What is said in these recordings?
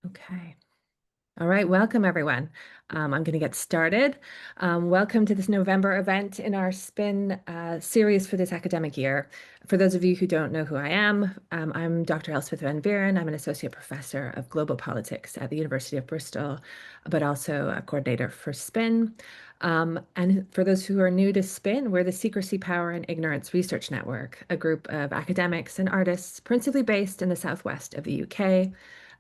Okay. All right. Welcome, everyone. I'm going to get started. Welcome to this November event in our SPIN series for this academic year. For those of you who don't know who I am, I'm Dr. Elspeth Van Veeren. I'm an associate professor of global politics at the University of Bristol, but also a coordinator for SPIN. And for those who are new to SPIN, we're the Secrecy, Power, and Ignorance Research Network, a group of academics and artists principally based in the southwest of the UK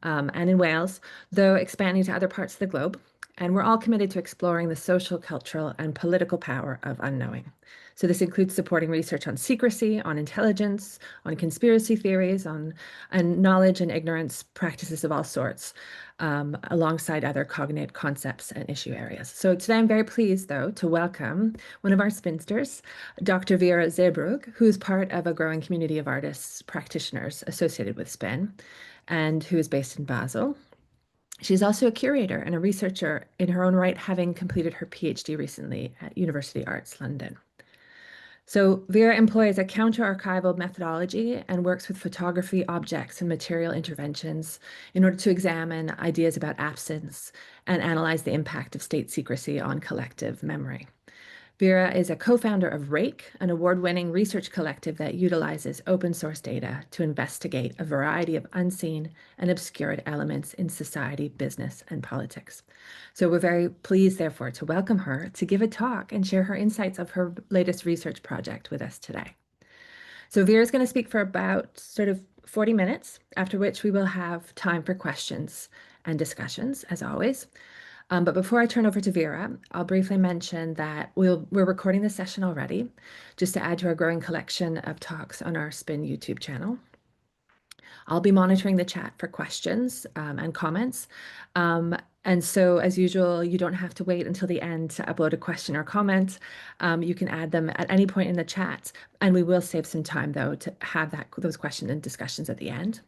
and in Wales, though expanding to other parts of the globe. And we're all committed to exploring the social, cultural, and political power of unknowing. So this includes supporting research on secrecy, on intelligence, on conspiracy theories, and knowledge and ignorance practices of all sorts, alongside other cognate concepts and issue areas. So today I'm very pleased, though, to welcome one of our spinsters, Dr. Vera Zurbrügg, who's part of a growing community of artists, practitioners associated with SPIN, and who is based in Basel. She's also a curator and a researcher in her own right, having completed her PhD recently at University Arts London. So Vera employs a counter-archival methodology and works with photography, objects, and material interventions in order to examine ideas about absence and analyze the impact of state secrecy on collective memory. Vera is a co-founder of Rake, an award-winning research collective that utilizes open source data to investigate a variety of unseen and obscured elements in society, business, and politics. So we're very pleased, therefore, to welcome her to give a talk and share her insights of her latest research project with us today. So Vera is going to speak for about sort of 40 minutes, after which we will have time for questions and discussions, as always. But before I turn over to Vera, I'll briefly mention that we're recording this session already, just to add to our growing collection of talks on our SPIN YouTube channel. I'll be monitoring the chat for questions and comments. And so, as usual, you don't have to wait until the end to upload a question or comment. You can add them at any point in the chat, and we will save some time, though, to have those questions and discussions at the end.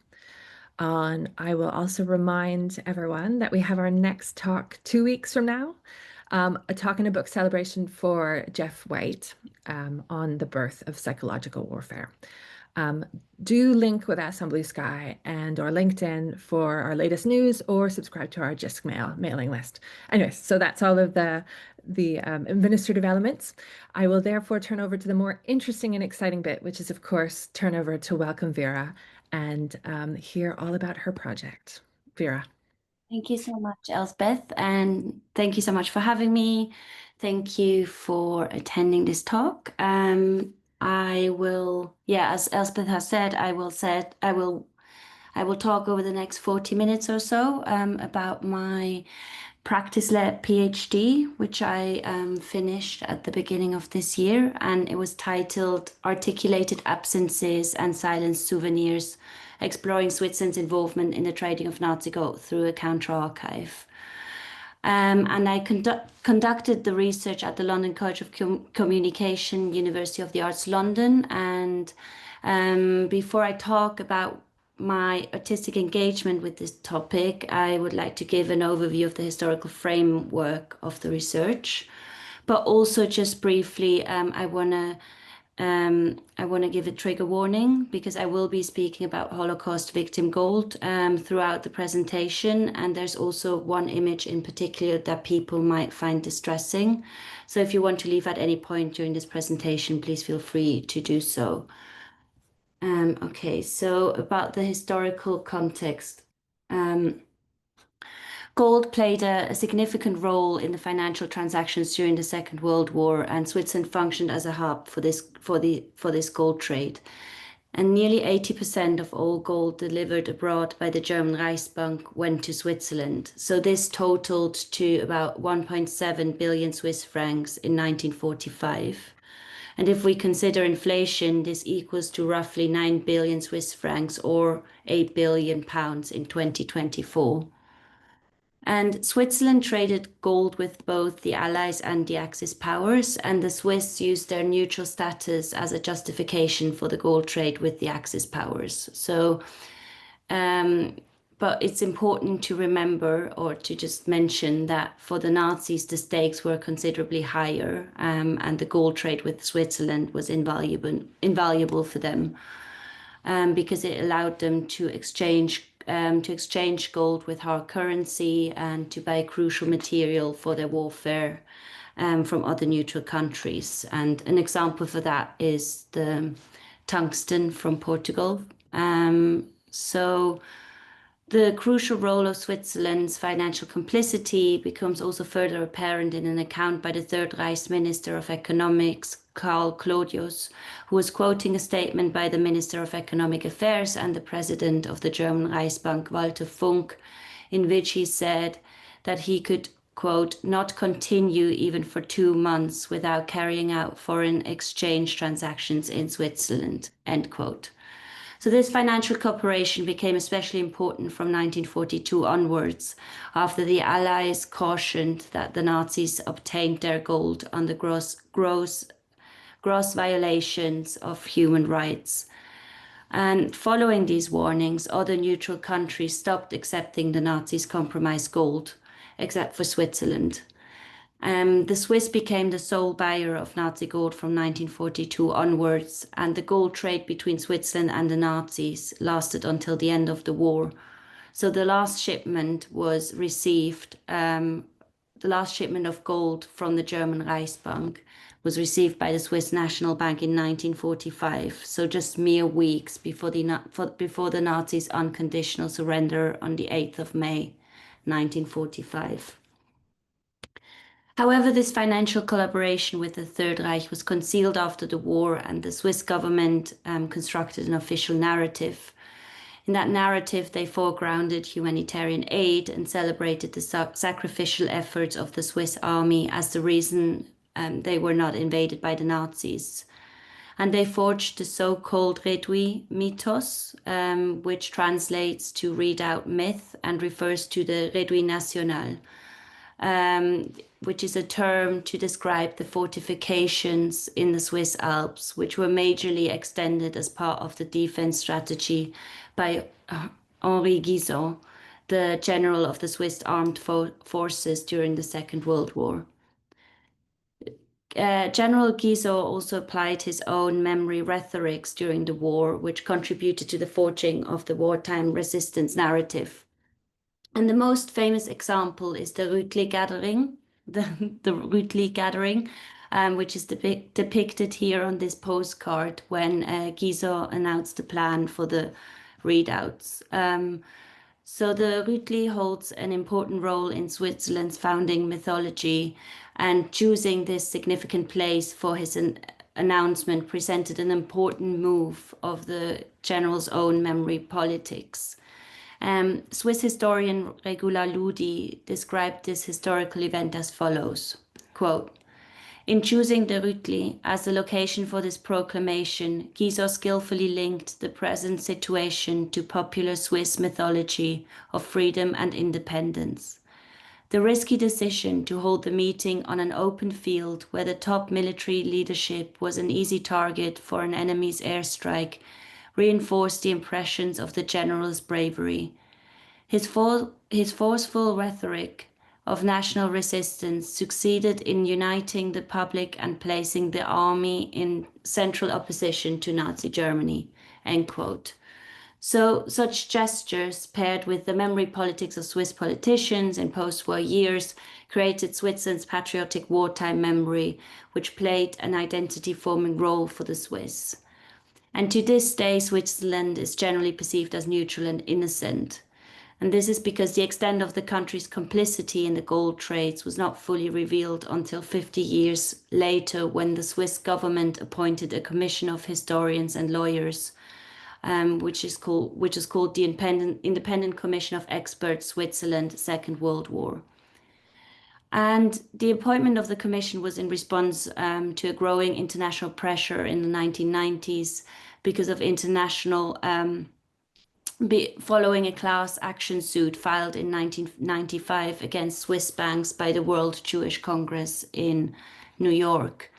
I will also remind everyone that we have our next talk 2 weeks from now, a talk and a book celebration for Jeff White on the birth of psychological warfare. Do link with us on Blue Sky and or LinkedIn for our latest news, or subscribe to our JISC mailing list. Anyways, so that's all of the administrative elements. I will therefore turn over to the more interesting and exciting bit, which is, of course, turn over to welcome Vera and hear all about her project. Vera. Thank you so much, Elspeth, and thank you so much for having me. Thank you for attending this talk. As Elspeth has said, I will talk over the next 40 minutes or so about my practice-led PhD, which I finished at the beginning of this year, and it was titled Articulated Absences and Silenced Souvenirs, Exploring Switzerland's Involvement in the Trading of Nazi Gold Through a Counter-Archive. And I conducted the research at the London College of Communication, University of the Arts London. And before I talk about my artistic engagement with this topic, I would like to give an overview of the historical framework of the research. But also just briefly, I want to give a trigger warning, because I will be speaking about Holocaust victim gold throughout the presentation, and there's also one image in particular that people might find distressing. So if you want to leave at any point during this presentation, please feel free to do so. Okay, so about the historical context. Gold played a significant role in the financial transactions during the Second World War, and Switzerland functioned as a hub for this gold trade. And nearly 80% of all gold delivered abroad by the German Reichsbank went to Switzerland. So this totaled to about 1.7 billion Swiss francs in 1945. And if we consider inflation, this equals to roughly 9 billion Swiss francs or 8 billion pounds in 2024. And Switzerland traded gold with both the Allies and the Axis powers, and the Swiss used their neutral status as a justification for the gold trade with the Axis powers. So, but it's important to remember, or to just mention, that for the Nazis, the stakes were considerably higher, and the gold trade with Switzerland was invaluable for them, because it allowed them to exchange to exchange gold with hard currency and to buy crucial material for their warfare from other neutral countries. And an example for that is the tungsten from Portugal. So the crucial role of Switzerland's financial complicity becomes also further apparent in an account by the Third Reich's Minister of Economics, Karl Claudius, who was quoting a statement by the Minister of Economic Affairs and the President of the German Reichsbank, Walter Funk, in which he said that he could, quote, not continue even for 2 months without carrying out foreign exchange transactions in Switzerland, end quote. So this financial cooperation became especially important from 1942 onwards, after the Allies cautioned that the Nazis obtained their gold under gross violations of human rights. And following these warnings, other neutral countries stopped accepting the Nazis' compromised gold, except for Switzerland. The Swiss became the sole buyer of Nazi gold from 1942 onwards, and the gold trade between Switzerland and the Nazis lasted until the end of the war. So the last shipment was received, the last shipment of gold from the German Reichsbank was received by the Swiss National Bank in 1945, so just mere weeks before the Nazis' unconditional surrender on the 8th of May, 1945. However, this financial collaboration with the Third Reich was concealed after the war, and the Swiss government constructed an official narrative. In that narrative, they foregrounded humanitarian aid and celebrated the sacrificial efforts of the Swiss army as the reason they were not invaded by the Nazis. And they forged the so-called WWII mythos, which translates to redoubt myth and refers to the Réduit National, which is a term to describe the fortifications in the Swiss Alps, which were majorly extended as part of the defense strategy by Henri Guizot, the general of the Swiss armed forces during the Second World War. General Guizot also applied his own memory rhetorics during the war, which contributed to the forging of the wartime resistance narrative. And the most famous example is the Rütli gathering, the Rütli gathering, which is depicted here on this postcard when Guizot announced the plan for the readouts. So the Rütli holds an important role in Switzerland's founding mythology, and choosing this significant place for his announcement presented an important move of the general's own memory politics. Swiss historian Regula Ludi described this historical event as follows, quote, "In choosing the Rütli as the location for this proclamation, Guizot skillfully linked the present situation to popular Swiss mythology of freedom and independence. The risky decision to hold the meeting on an open field where the top military leadership was an easy target for an enemy's airstrike reinforced the impressions of the general's bravery. His forceful rhetoric of national resistance succeeded in uniting the public and placing the army in central opposition to Nazi Germany," end quote. So such gestures, paired with the memory politics of Swiss politicians in post-war years, created Switzerland's patriotic wartime memory, which played an identity-forming role for the Swiss. And to this day, Switzerland is generally perceived as neutral and innocent. And this is because the extent of the country's complicity in the gold trades was not fully revealed until 50 years later, when the Swiss government appointed a commission of historians and lawyers, which is called the Independent Commission of Experts Switzerland Second World War. And the appointment of the commission was in response to a growing international pressure in the 1990s because of following a class action suit filed in 1995 against Swiss banks by the World Jewish Congress in New York.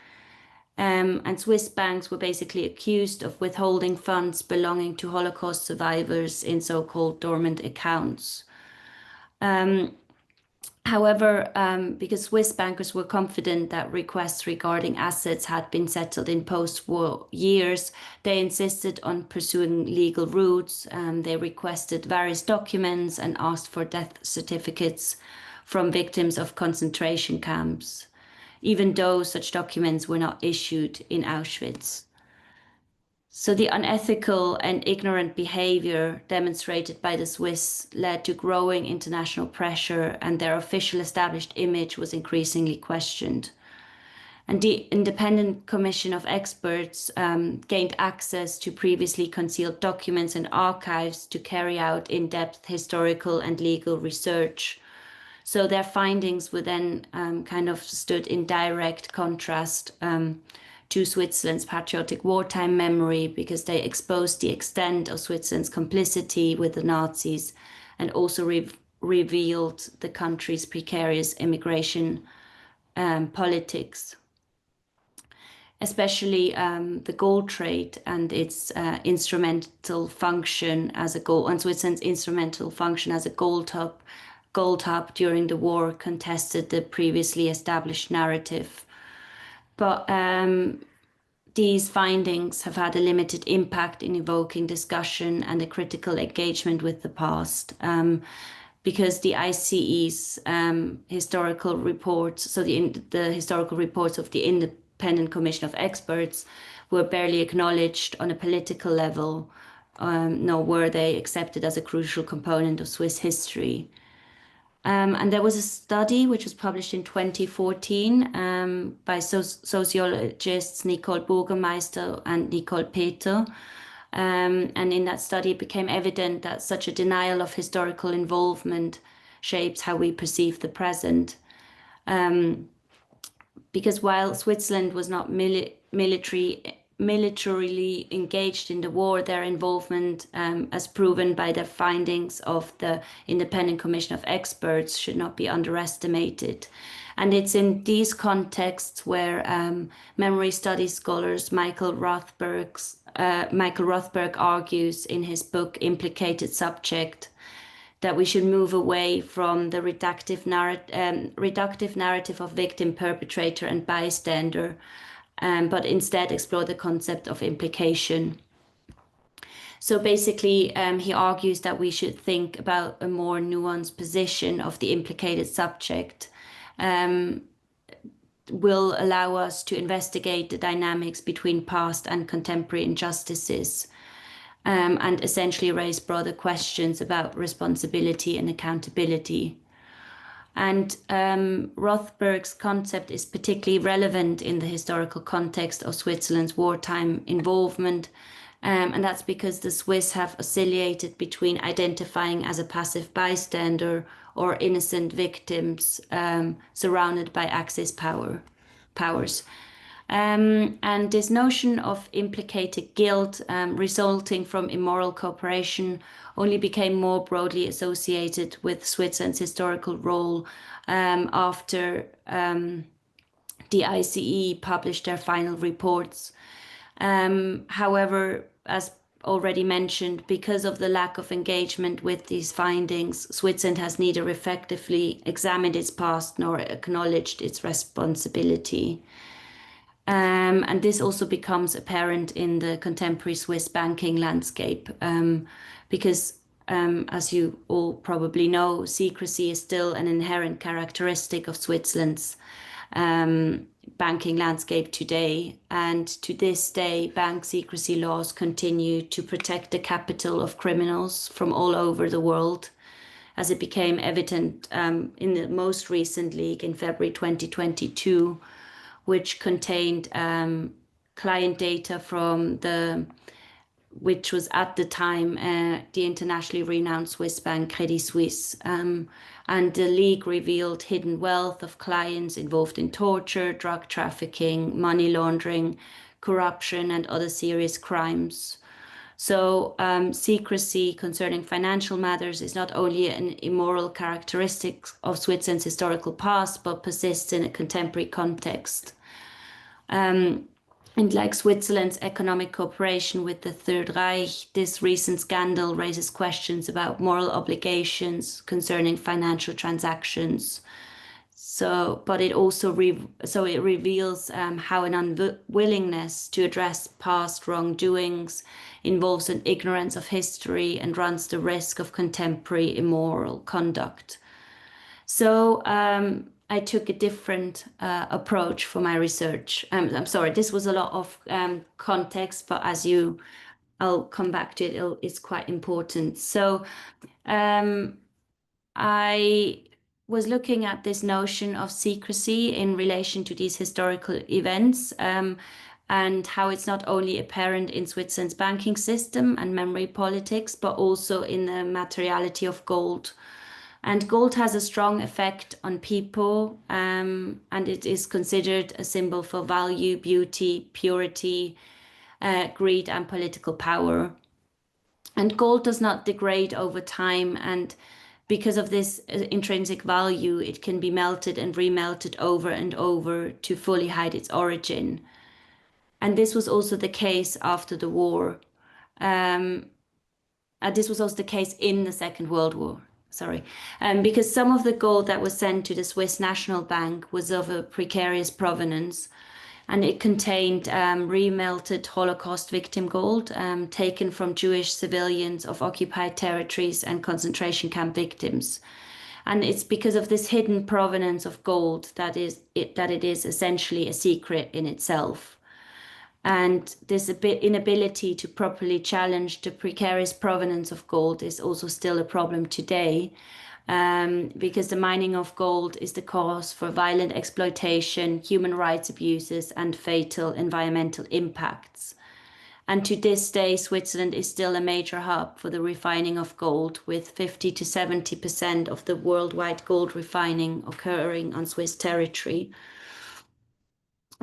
And Swiss banks were basically accused of withholding funds belonging to Holocaust survivors in so-called dormant accounts. However, because Swiss bankers were confident that requests regarding assets had been settled in post-war years, they insisted on pursuing legal routes. They requested various documents and asked for death certificates from victims of concentration camps, even though such documents were not issued in Auschwitz. So the unethical and ignorant behavior demonstrated by the Swiss led to growing international pressure, and their official established image was increasingly questioned. And the Independent Commission of Experts gained access to previously concealed documents and archives to carry out in-depth historical and legal research. So their findings were then kind of stood in direct contrast to Switzerland's patriotic wartime memory, because they exposed the extent of Switzerland's complicity with the Nazis and also revealed the country's precarious immigration politics, especially the gold trade and its instrumental function as a gold, and Switzerland's instrumental function as a gold hub during the war contested the previously established narrative. But these findings have had a limited impact in evoking discussion and a critical engagement with the past, because the ICE's historical reports, so the historical reports of the Independent Commission of Experts, were barely acknowledged on a political level, nor were they accepted as a crucial component of Swiss history. And there was a study which was published in 2014 by sociologists Nicole Burgermeister and Nicole Peter. And in that study, it became evident that such a denial of historical involvement shapes how we perceive the present. Because while Switzerland was not militarily engaged in the war, their involvement, as proven by the findings of the Independent Commission of Experts, should not be underestimated. And it's in these contexts where memory studies scholars Michael Rothberg argues in his book Implicated Subject that we should move away from the reductive narrative of victim, perpetrator, and bystander, but instead explore the concept of implication. So basically, he argues that we should think about a more nuanced position of the implicated subject, will allow us to investigate the dynamics between past and contemporary injustices, and essentially raise broader questions about responsibility and accountability. And Rothberg's concept is particularly relevant in the historical context of Switzerland's wartime involvement. And that's because the Swiss have oscillated between identifying as a passive bystander or innocent victims surrounded by Axis powers. And this notion of implicated guilt resulting from immoral cooperation only became more broadly associated with Switzerland's historical role after the ICE published their final reports. However, as already mentioned, because of the lack of engagement with these findings, Switzerland has neither effectively examined its past nor acknowledged its responsibility. And this also becomes apparent in the contemporary Swiss banking landscape, because, as you all probably know, secrecy is still an inherent characteristic of Switzerland's banking landscape today. And to this day, bank secrecy laws continue to protect the capital of criminals from all over the world, as it became evident in the most recent leak in February 2022, which contained client data from which was at the time the internationally renowned Swiss bank Credit Suisse. And the leak revealed hidden wealth of clients involved in torture, drug trafficking, money laundering, corruption, and other serious crimes. So secrecy concerning financial matters is not only an immoral characteristic of Switzerland's historical past, but persists in a contemporary context. And like Switzerland's economic cooperation with the Third Reich, this recent scandal raises questions about moral obligations concerning financial transactions. So, but it also it reveals how an unwillingness to address past wrongdoings involves an ignorance of history and runs the risk of contemporary immoral conduct. So I took a different approach for my research. I'm sorry, this was a lot of context, but I'll come back to it. It's quite important. So um, I was looking at this notion of secrecy in relation to these historical events, and how it's not only apparent in Switzerland's banking system and memory politics, but also in the materiality of gold. And gold has a strong effect on people, and it is considered a symbol for value, beauty, purity, greed, and political power. And gold does not degrade over time, and because of this intrinsic value, it can be melted and remelted over and over to fully hide its origin. And this was also the case after the war. Um, this was also the case in the Second World War. Sorry, because some of the gold that was sent to the Swiss National Bank was of a precarious provenance, and it contained remelted Holocaust victim gold taken from Jewish civilians of occupied territories and concentration camp victims. And it's because of this hidden provenance of gold that it is essentially a secret in itself. And this inability to properly challenge the precarious provenance of gold is also still a problem today, because the mining of gold is the cause for violent exploitation, human rights abuses, and fatal environmental impacts. And to this day, Switzerland is still a major hub for the refining of gold, with 50 to 70% of the worldwide gold refining occurring on Swiss territory.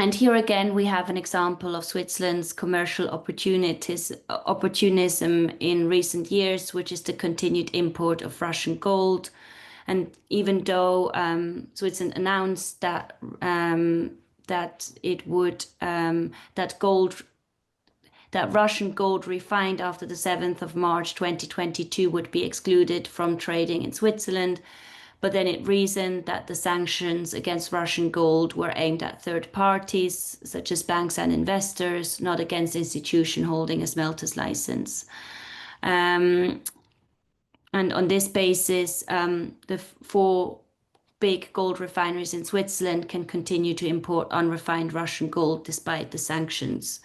And here again, we have an example of Switzerland's commercial opportunism in recent years, which is the continued import of Russian gold. And even though Switzerland announced that that Russian gold refined after the 7th of March 2022 would be excluded from trading in Switzerland, but then it reasoned that the sanctions against Russian gold were aimed at third parties, such as banks and investors, not against institution holding a smelter's license. And on this basis, the four big gold refineries in Switzerland can continue to import unrefined Russian gold despite the sanctions.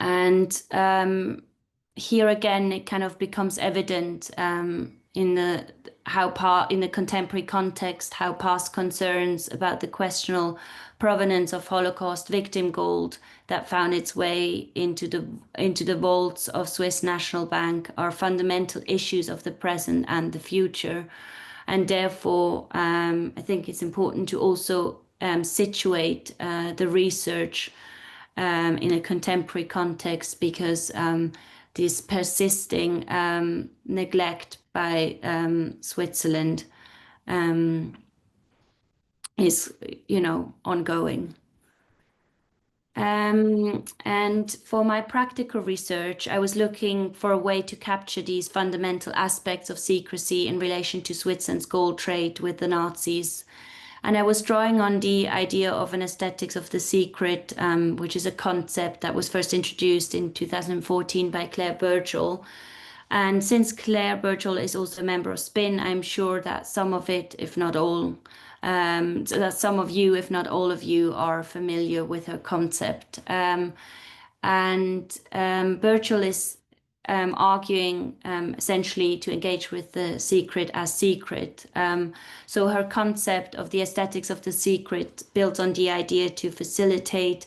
And here again, it kind of becomes evident in the contemporary context, how past concerns about the questionable provenance of Holocaust victim gold that found its way into the vaults of Swiss National Bank are fundamental issues of the present and the future. And therefore, I think it's important to also situate the research in a contemporary context, because this persisting neglect by Switzerland is, ongoing. And for my practical research, I was looking for a way to capture these fundamental aspects of secrecy in relation to Switzerland's gold trade with the Nazis. And I was drawing on the idea of an aesthetics of the secret, which is a concept that was first introduced in 2014 by Claire Burchell. And since Claire Burchell is also a member of SPIN, I'm sure that some of it, if not all, so that some of you, if not all of you, are familiar with her concept. Burchell is arguing essentially to engage with the secret as secret. So her concept of the aesthetics of the secret builds on the idea to facilitate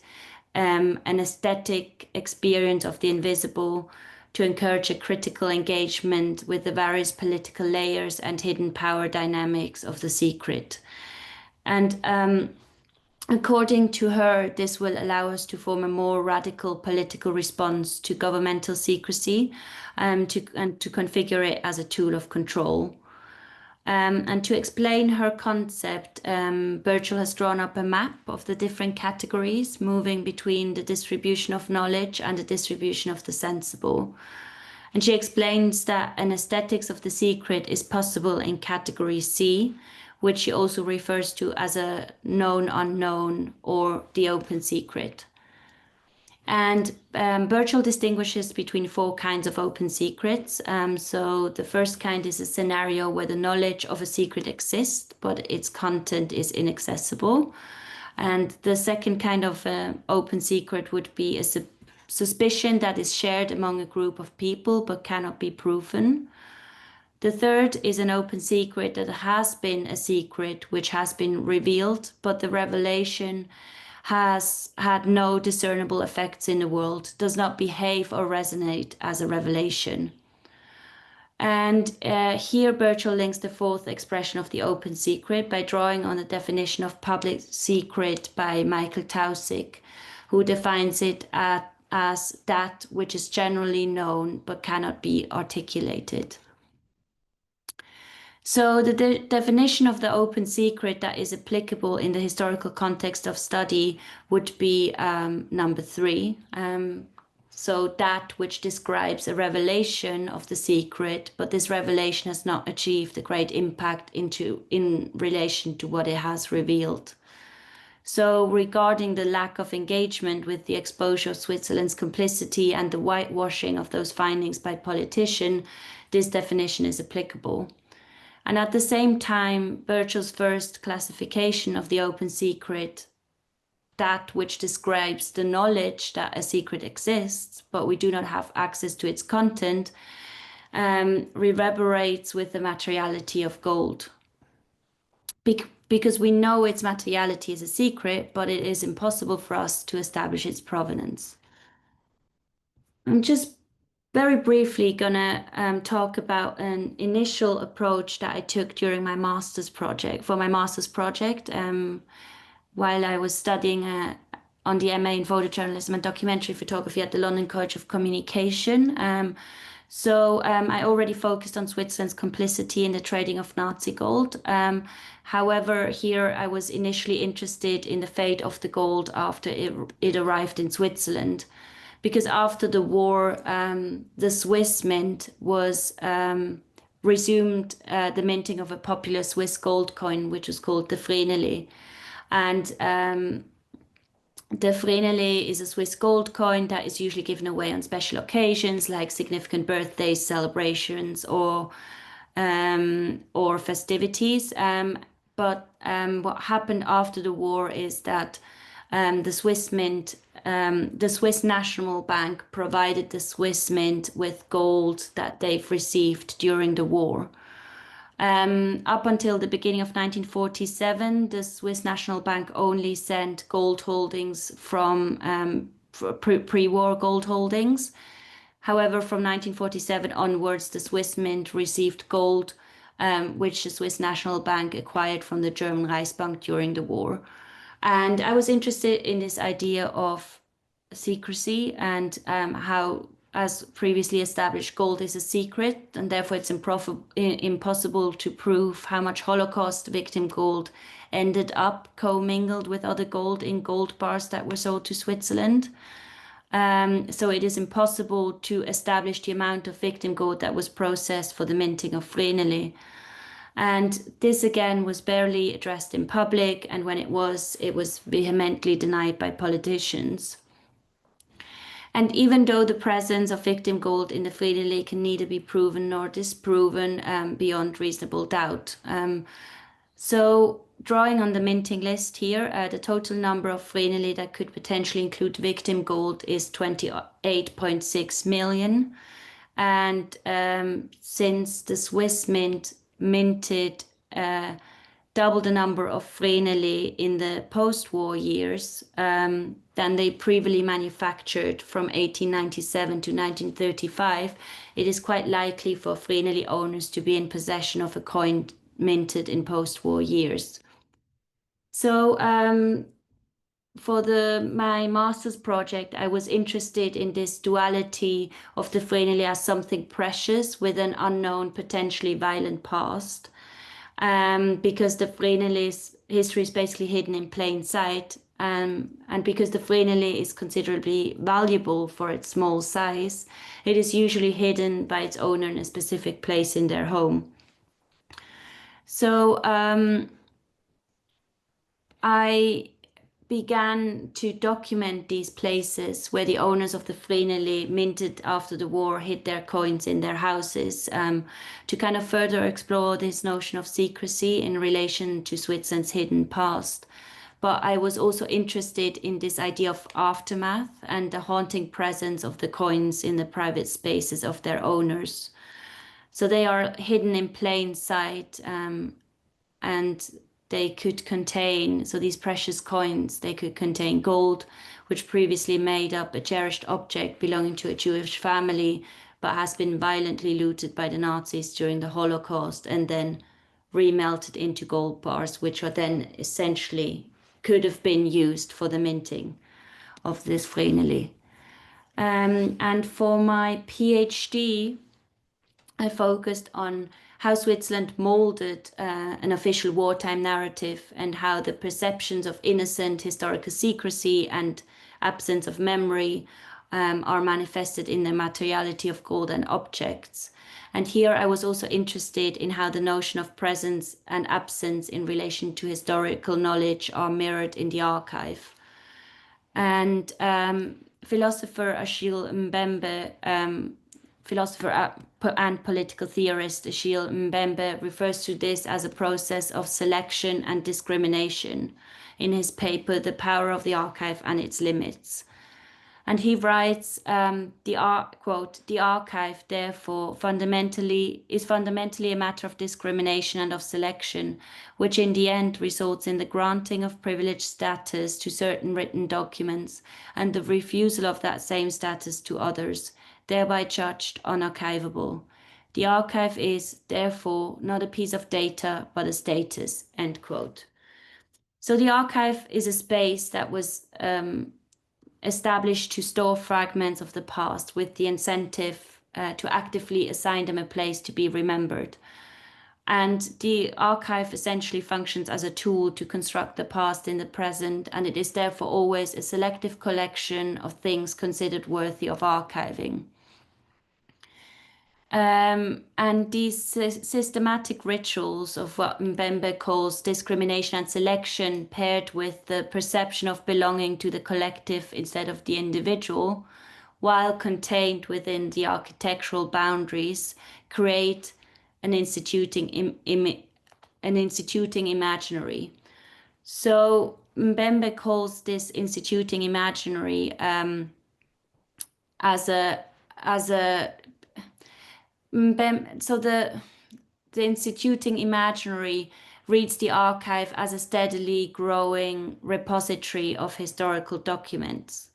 an aesthetic experience of the invisible, to encourage a critical engagement with the various political layers and hidden power dynamics of the secret. And according to her, this will allow us to form a more radical political response to governmental secrecy, and to configure it as a tool of control. And to explain her concept, Birchall has drawn up a map of the different categories moving between the distribution of knowledge and the distribution of the sensible. And she explains that an aesthetics of the secret is possible in category C, which she also refers to as a known unknown or the open secret. And Birchall distinguishes between four kinds of open secrets. So the first kind is a scenario where the knowledge of a secret exists, but its content is inaccessible. And the second kind of open secret would be a suspicion that is shared among a group of people but cannot be proven. The third is an open secret that has been a secret which has been revealed, but the revelation has had no discernible effects in the world, does not behave or resonate as a revelation. And here Birchall links the fourth expression of the open secret by drawing on the definition of public secret by Michael Taussig, who defines it as that which is generally known but cannot be articulated. So the definition of the open secret that is applicable in the historical context of study would be number 3. So that which describes a revelation of the secret, but this revelation has not achieved a great impact in relation to what it has revealed. So regarding the lack of engagement with the exposure of Switzerland's complicity and the whitewashing of those findings by politicians, this definition is applicable. And at the same time, Birchall's first classification of the open secret, that which describes the knowledge that a secret exists, but we do not have access to its content, reverberates with the materiality of gold. Because we know its materiality is a secret, but it is impossible for us to establish its provenance. I'm just very briefly gonna talk about an initial approach that I took during my master's project, while I was studying on the MA in photojournalism and documentary photography at the London College of Communication. I already focused on Switzerland's complicity in the trading of Nazi gold. However, here I was initially interested in the fate of the gold after it arrived in Switzerland. Because after the war, the Swiss mint was resumed the minting of a popular Swiss gold coin, which was called the Vreneli. And the Vreneli is a Swiss gold coin that is usually given away on special occasions like significant birthdays, celebrations, or festivities. But what happened after the war is that the Swiss mint, the Swiss National Bank provided the Swiss mint with gold that they've received during the war. Up until the beginning of 1947, the Swiss National Bank only sent gold holdings from pre-war gold holdings. However, from 1947 onwards, the Swiss mint received gold, which the Swiss National Bank acquired from the German Reichsbank during the war. And I was interested in this idea of secrecy and how, as previously established, gold is a secret, and therefore it's impossible to prove how much Holocaust victim gold ended up commingled with other gold in gold bars that were sold to Switzerland. So it is impossible to establish the amount of victim gold that was processed for the minting of Vreneli. And this again was barely addressed in public, and when it was vehemently denied by politicians. And even though the presence of victim gold in the Vreneli can neither be proven nor disproven beyond reasonable doubt. So drawing on the minting list here, the total number of Vreneli that could potentially include victim gold is 28.6 million. And since the Swiss mint minted double the number of Vreneli in the post-war years than they previously manufactured from 1897 to 1935, it is quite likely for Vreneli owners to be in possession of a coin minted in post-war years. So for my master's project, I was interested in this duality of the Vreneli as something precious with an unknown, potentially violent past. because the Vreneli's history is basically hidden in plain sight. And because the Vreneli is considerably valuable for its small size, it is usually hidden by its owner in a specific place in their home. So I began to document these places where the owners of the Vreneli minted after the war hid their coins in their houses, to kind of further explore this notion of secrecy in relation to Switzerland's hidden past. But I was also interested in this idea of aftermath and the haunting presence of the coins in the private spaces of their owners. So they are hidden in plain sight, and they could contain, so these precious coins, they could contain gold, which previously made up a cherished object belonging to a Jewish family, but has been violently looted by the Nazis during the Holocaust and then remelted into gold bars, which are then essentially could have been used for the minting of this Vreneli. And for my PhD, I focused on how Switzerland molded an official wartime narrative and how the perceptions of innocent historical secrecy and absence of memory are manifested in the materiality of gold and objects. And here I was also interested in how the notion of presence and absence in relation to historical knowledge are mirrored in the archive. And philosopher Achille Mbembe, philosopher and political theorist Achille Mbembe refers to this as a process of selection and discrimination in his paper, The Power of the Archive and Its Limits. And he writes, quote, "The archive, therefore, is fundamentally a matter of discrimination and of selection, which in the end results in the granting of privileged status to certain written documents and the refusal of that same status to others, thereby judged unarchivable. The archive is, therefore, not a piece of data, but a status," end quote. So the archive is a space that was established to store fragments of the past with the incentive to actively assign them a place to be remembered. And the archive essentially functions as a tool to construct the past in the present, and it is therefore always a selective collection of things considered worthy of archiving. And these systematic rituals of what Mbembe calls discrimination and selection, paired with the perception of belonging to the collective instead of the individual, while contained within the architectural boundaries, create an instituting imaginary. So Mbembe calls this instituting imaginary as a so the instituting imaginary reads the archive as a steadily growing repository of historical documents,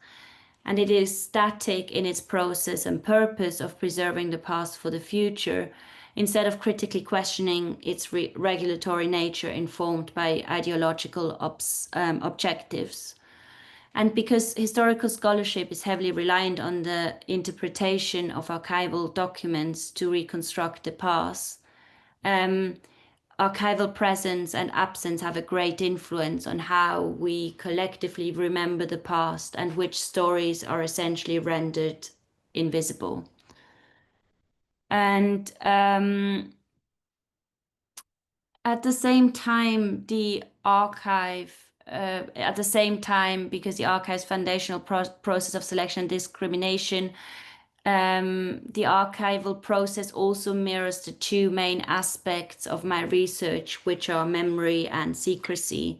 and it is static in its process and purpose of preserving the past for the future, instead of critically questioning its regulatory nature informed by ideological objectives. And because historical scholarship is heavily reliant on the interpretation of archival documents to reconstruct the past, archival presence and absence have a great influence on how we collectively remember the past and which stories are essentially rendered invisible. And at the same time, because the archive's foundational process of selection and discrimination, the archival process also mirrors the two main aspects of my research, which are memory and secrecy.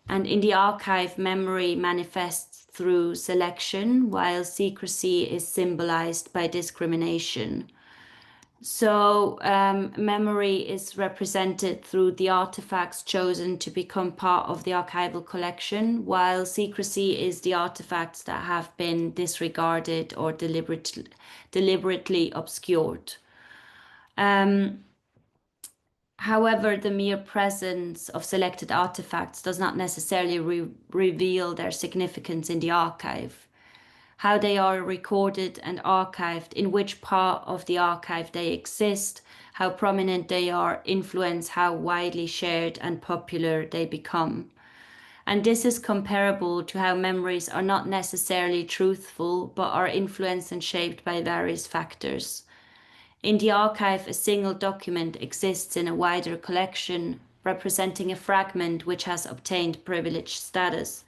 And in the archive, memory manifests through selection, while secrecy is symbolized by discrimination. So memory is represented through the artifacts chosen to become part of the archival collection, while secrecy is the artifacts that have been disregarded or deliberately obscured. However, the mere presence of selected artifacts does not necessarily reveal their significance in the archive. How they are recorded and archived, in which part of the archive they exist, how prominent they are, influence how widely shared and popular they become. And this is comparable to how memories are not necessarily truthful, but are influenced and shaped by various factors. In the archive, a single document exists in a wider collection, representing a fragment which has obtained privileged status.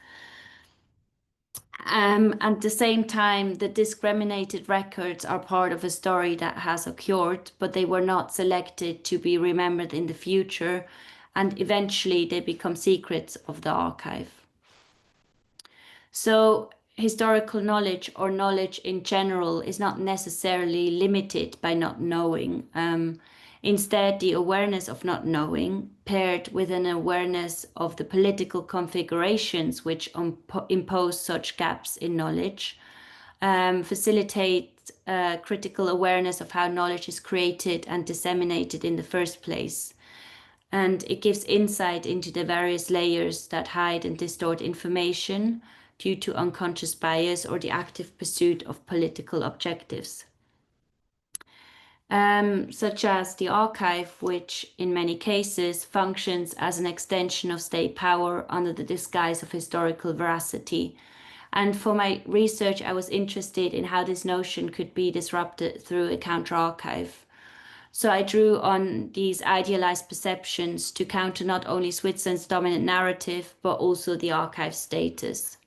At the same time, the discriminated records are part of a story that has occurred, but they were not selected to be remembered in the future, and eventually they become secrets of the archive. So, historical knowledge or knowledge in general is not necessarily limited by not knowing. Instead, the awareness of not knowing, paired with an awareness of the political configurations which impose such gaps in knowledge, facilitate critical awareness of how knowledge is created and disseminated in the first place. And it gives insight into the various layers that hide and distort information due to unconscious bias or the active pursuit of political objectives. Such as the archive, which in many cases functions as an extension of state power under the disguise of historical veracity. And for my research, I was interested in how this notion could be disrupted through a counter-archive. So I drew on these idealized perceptions to counter not only Switzerland's dominant narrative, but also the archive status.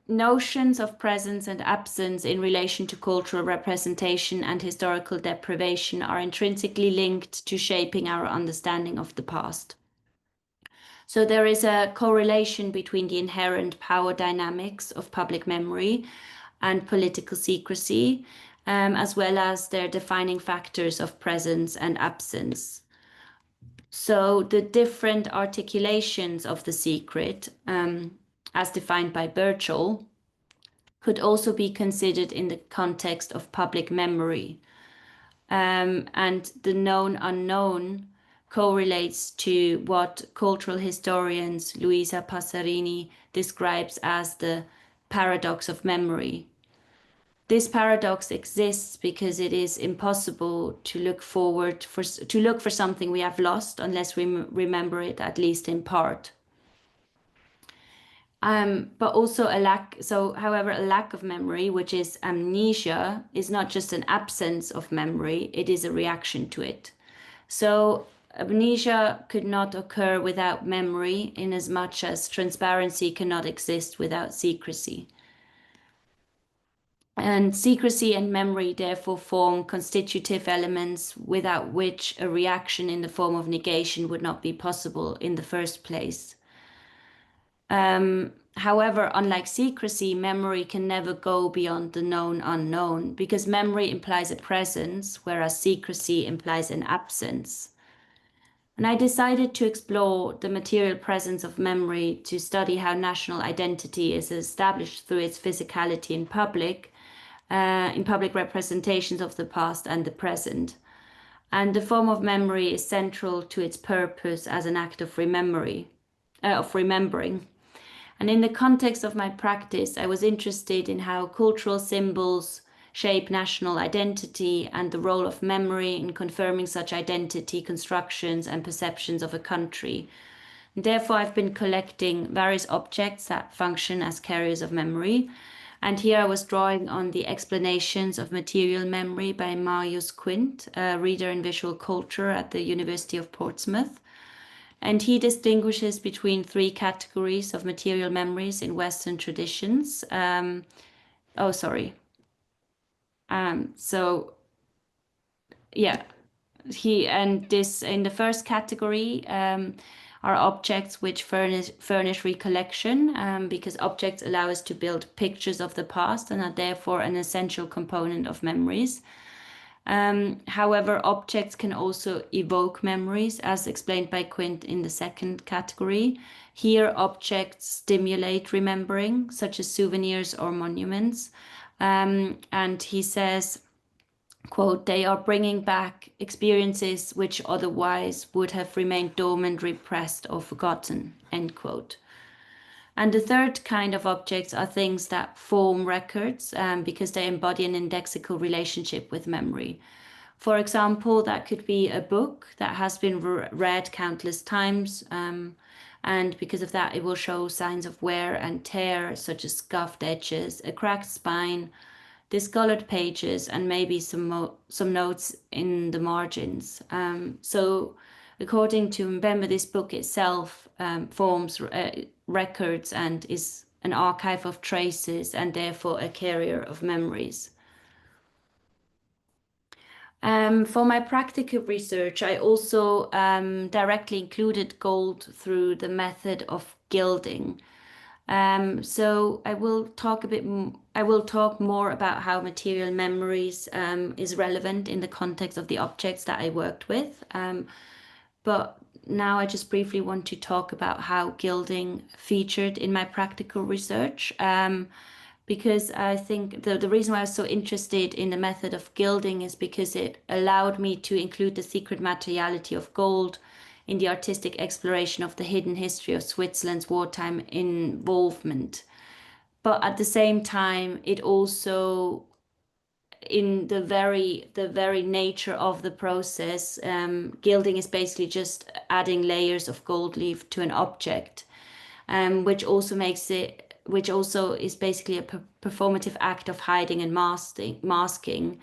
Notions of presence and absence in relation to cultural representation and historical deprivation are intrinsically linked to shaping our understanding of the past. So there is a correlation between the inherent power dynamics of public memory and political secrecy, as well as their defining factors of presence and absence. So the different articulations of the secret, as defined by Birchall, could also be considered in the context of public memory. And the known unknown correlates to what cultural historians Luisa Passarini describes as the paradox of memory. This paradox exists because it is impossible to look for something we have lost unless we remember it at least in part. But also however, a lack of memory, which is amnesia, is not just an absence of memory, it is a reaction to it. So amnesia could not occur without memory, in as much as transparency cannot exist without secrecy. And secrecy and memory therefore form constitutive elements without which a reaction in the form of negation would not be possible in the first place. However, unlike secrecy, memory can never go beyond the known unknown, because memory implies a presence, whereas secrecy implies an absence. And I decided to explore the material presence of memory to study how national identity is established through its physicality in public representations of the past and the present. And the form of memory is central to its purpose as an act of remembering. And in the context of my practice, I was interested in how cultural symbols shape national identity and the role of memory in confirming such identity constructions and perceptions of a country. And therefore, I've been collecting various objects that function as carriers of memory. And here I was drawing on the explanations of material memory by Marius Quint, a reader in visual culture at the University of Portsmouth. And he distinguishes between three categories of material memories in Western traditions. In the first category are objects which furnish recollection, because objects allow us to build pictures of the past and are therefore an essential component of memories. However, objects can also evoke memories, as explained by Quint in the second category. Here, objects stimulate remembering, such as souvenirs or monuments. And he says, quote, "They are bringing back experiences which otherwise would have remained dormant, repressed, or forgotten," end quote. And the third kind of objects are things that form records because they embody an indexical relationship with memory. For example, that could be a book that has been read countless times, and because of that, it will show signs of wear and tear, such as scuffed edges, a cracked spine, discolored pages, and maybe some notes in the margins. So, according to Mbemba, this book itself forms records and is an archive of traces and therefore a carrier of memories. For my practical research, I also directly included gold through the method of gilding. So I will talk I will talk more about how material memories is relevant in the context of the objects that I worked with. But now I just briefly want to talk about how gilding featured in my practical research. Because I think the reason why I was so interested in the method of gilding is because it allowed me to include the secret materiality of gold in the artistic exploration of the hidden history of Switzerland's wartime involvement. But at the same time, it also, in the very nature of the process, gilding is basically just adding layers of gold leaf to an object, which also is basically a performative act of hiding and masking.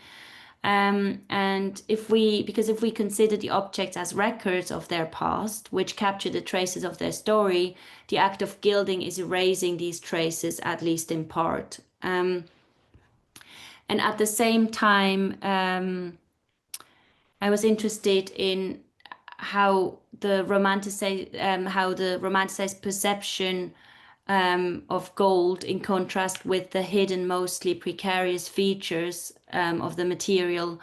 And because if we consider the objects as records of their past, which capture the traces of their story, the act of gilding is erasing these traces, at least in part. And at the same time, I was interested in how the romanticized perception of gold, in contrast with the hidden, mostly precarious features of the material,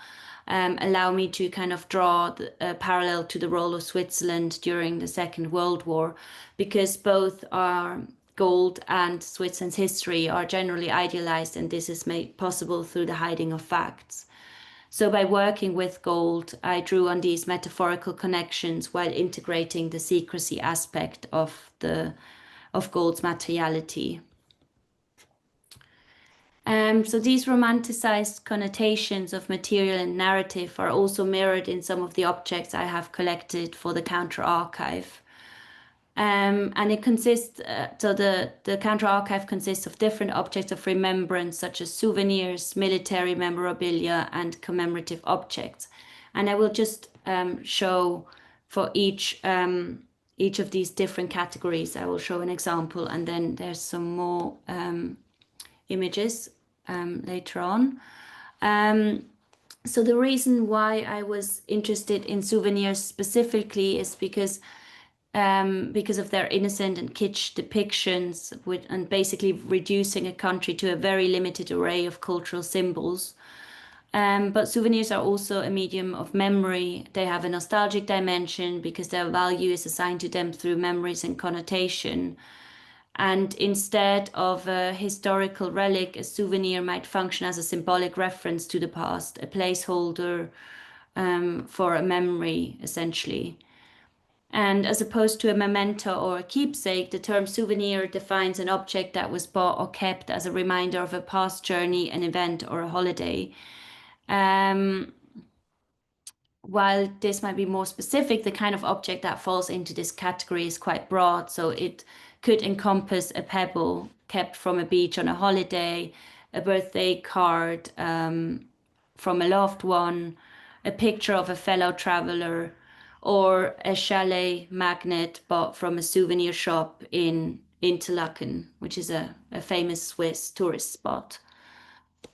allow me to kind of draw a parallel to the role of Switzerland during the Second World War, because both our gold and Switzerland's history are generally idealized, and this is made possible through the hiding of facts. So by working with gold, I drew on these metaphorical connections while integrating the secrecy aspect of gold's materiality. So these romanticized connotations of material and narrative are also mirrored in some of the objects I have collected for the Counter Archive. And it consists, so the Counter Archive consists of different objects of remembrance, such as souvenirs, military memorabilia, and commemorative objects. And I will just show for each of these different categories. I will show an example, and then there's some more images later on. So the reason why I was interested in souvenirs specifically is because of their innocent and kitsch depictions and basically reducing a country to a very limited array of cultural symbols. But souvenirs are also a medium of memory. They have a nostalgic dimension because their value is assigned to them through memories and connotation. And instead of a historical relic, a souvenir might function as a symbolic reference to the past, a placeholder for a memory, essentially. And as opposed to a memento or a keepsake, the term souvenir defines an object that was bought or kept as a reminder of a past journey, an event, or a holiday. While this might be more specific, the kind of object that falls into this category is quite broad. So it could encompass a pebble kept from a beach on a holiday, a birthday card from a loved one, a picture of a fellow traveler, or a chalet magnet bought from a souvenir shop in Interlaken, which is a famous Swiss tourist spot.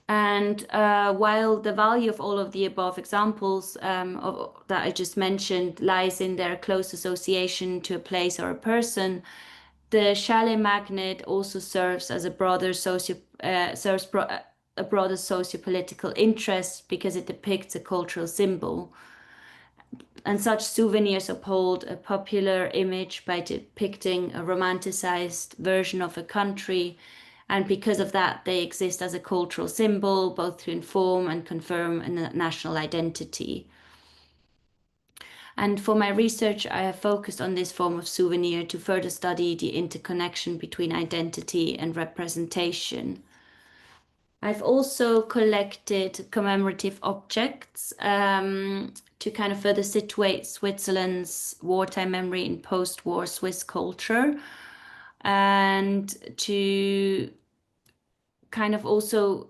And while the value of all of the above examples that I just mentioned lies in their close association to a place or a person, the chalet magnet also serves as a broader socio-political interest because it depicts a cultural symbol. And such souvenirs uphold a popular image by depicting a romanticized version of a country. And because of that, they exist as a cultural symbol, both to inform and confirm a national identity. And for my research, I have focused on this form of souvenir to further study the interconnection between identity and representation. I've also collected commemorative objects to kind of further situate Switzerland's wartime memory in post-war Swiss culture, and to kind of also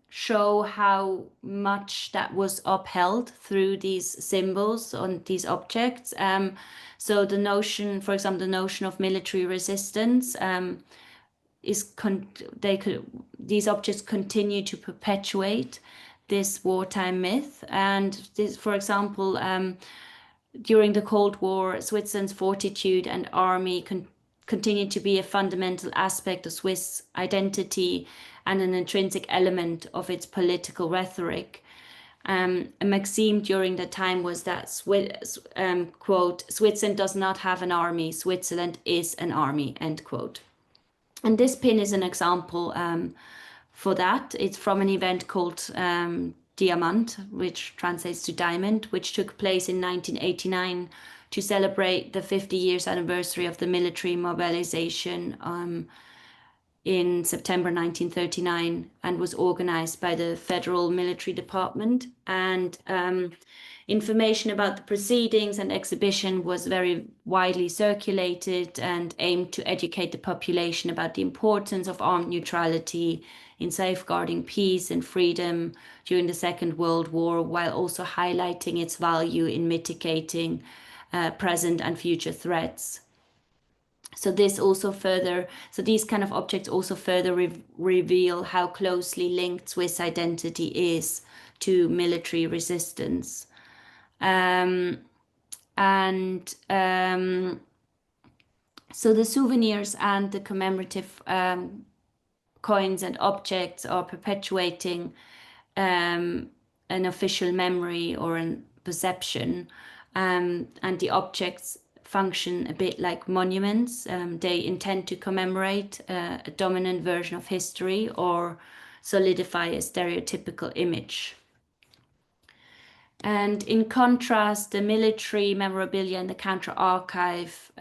show how much that was upheld through these symbols on these objects. So the notion, for example, the notion of military resistance these objects continue to perpetuate this wartime myth. And this, for example, during the Cold War, Switzerland's fortitude and army continued to be a fundamental aspect of Swiss identity and an intrinsic element of its political rhetoric. A maxim during the time was that, quote, Switzerland does not have an army, Switzerland is an army, end quote. And this pin is an example for that. It's from an event called Diamant, which translates to diamond, which took place in 1989 to celebrate the 50 years anniversary of the military mobilization in September 1939, and was organized by the Federal Military Department. And information about the proceedings and exhibition was very widely circulated and aimed to educate the population about the importance of armed neutrality in safeguarding peace and freedom during the Second World War, while also highlighting its value in mitigating present and future threats. So these kind of objects also further reveal how closely linked Swiss identity is to military resistance. So the souvenirs and the commemorative coins and objects are perpetuating an official memory or a perception, and the objects function a bit like monuments. They intend to commemorate a dominant version of history or solidify a stereotypical image. And in contrast, the military memorabilia in the counter archive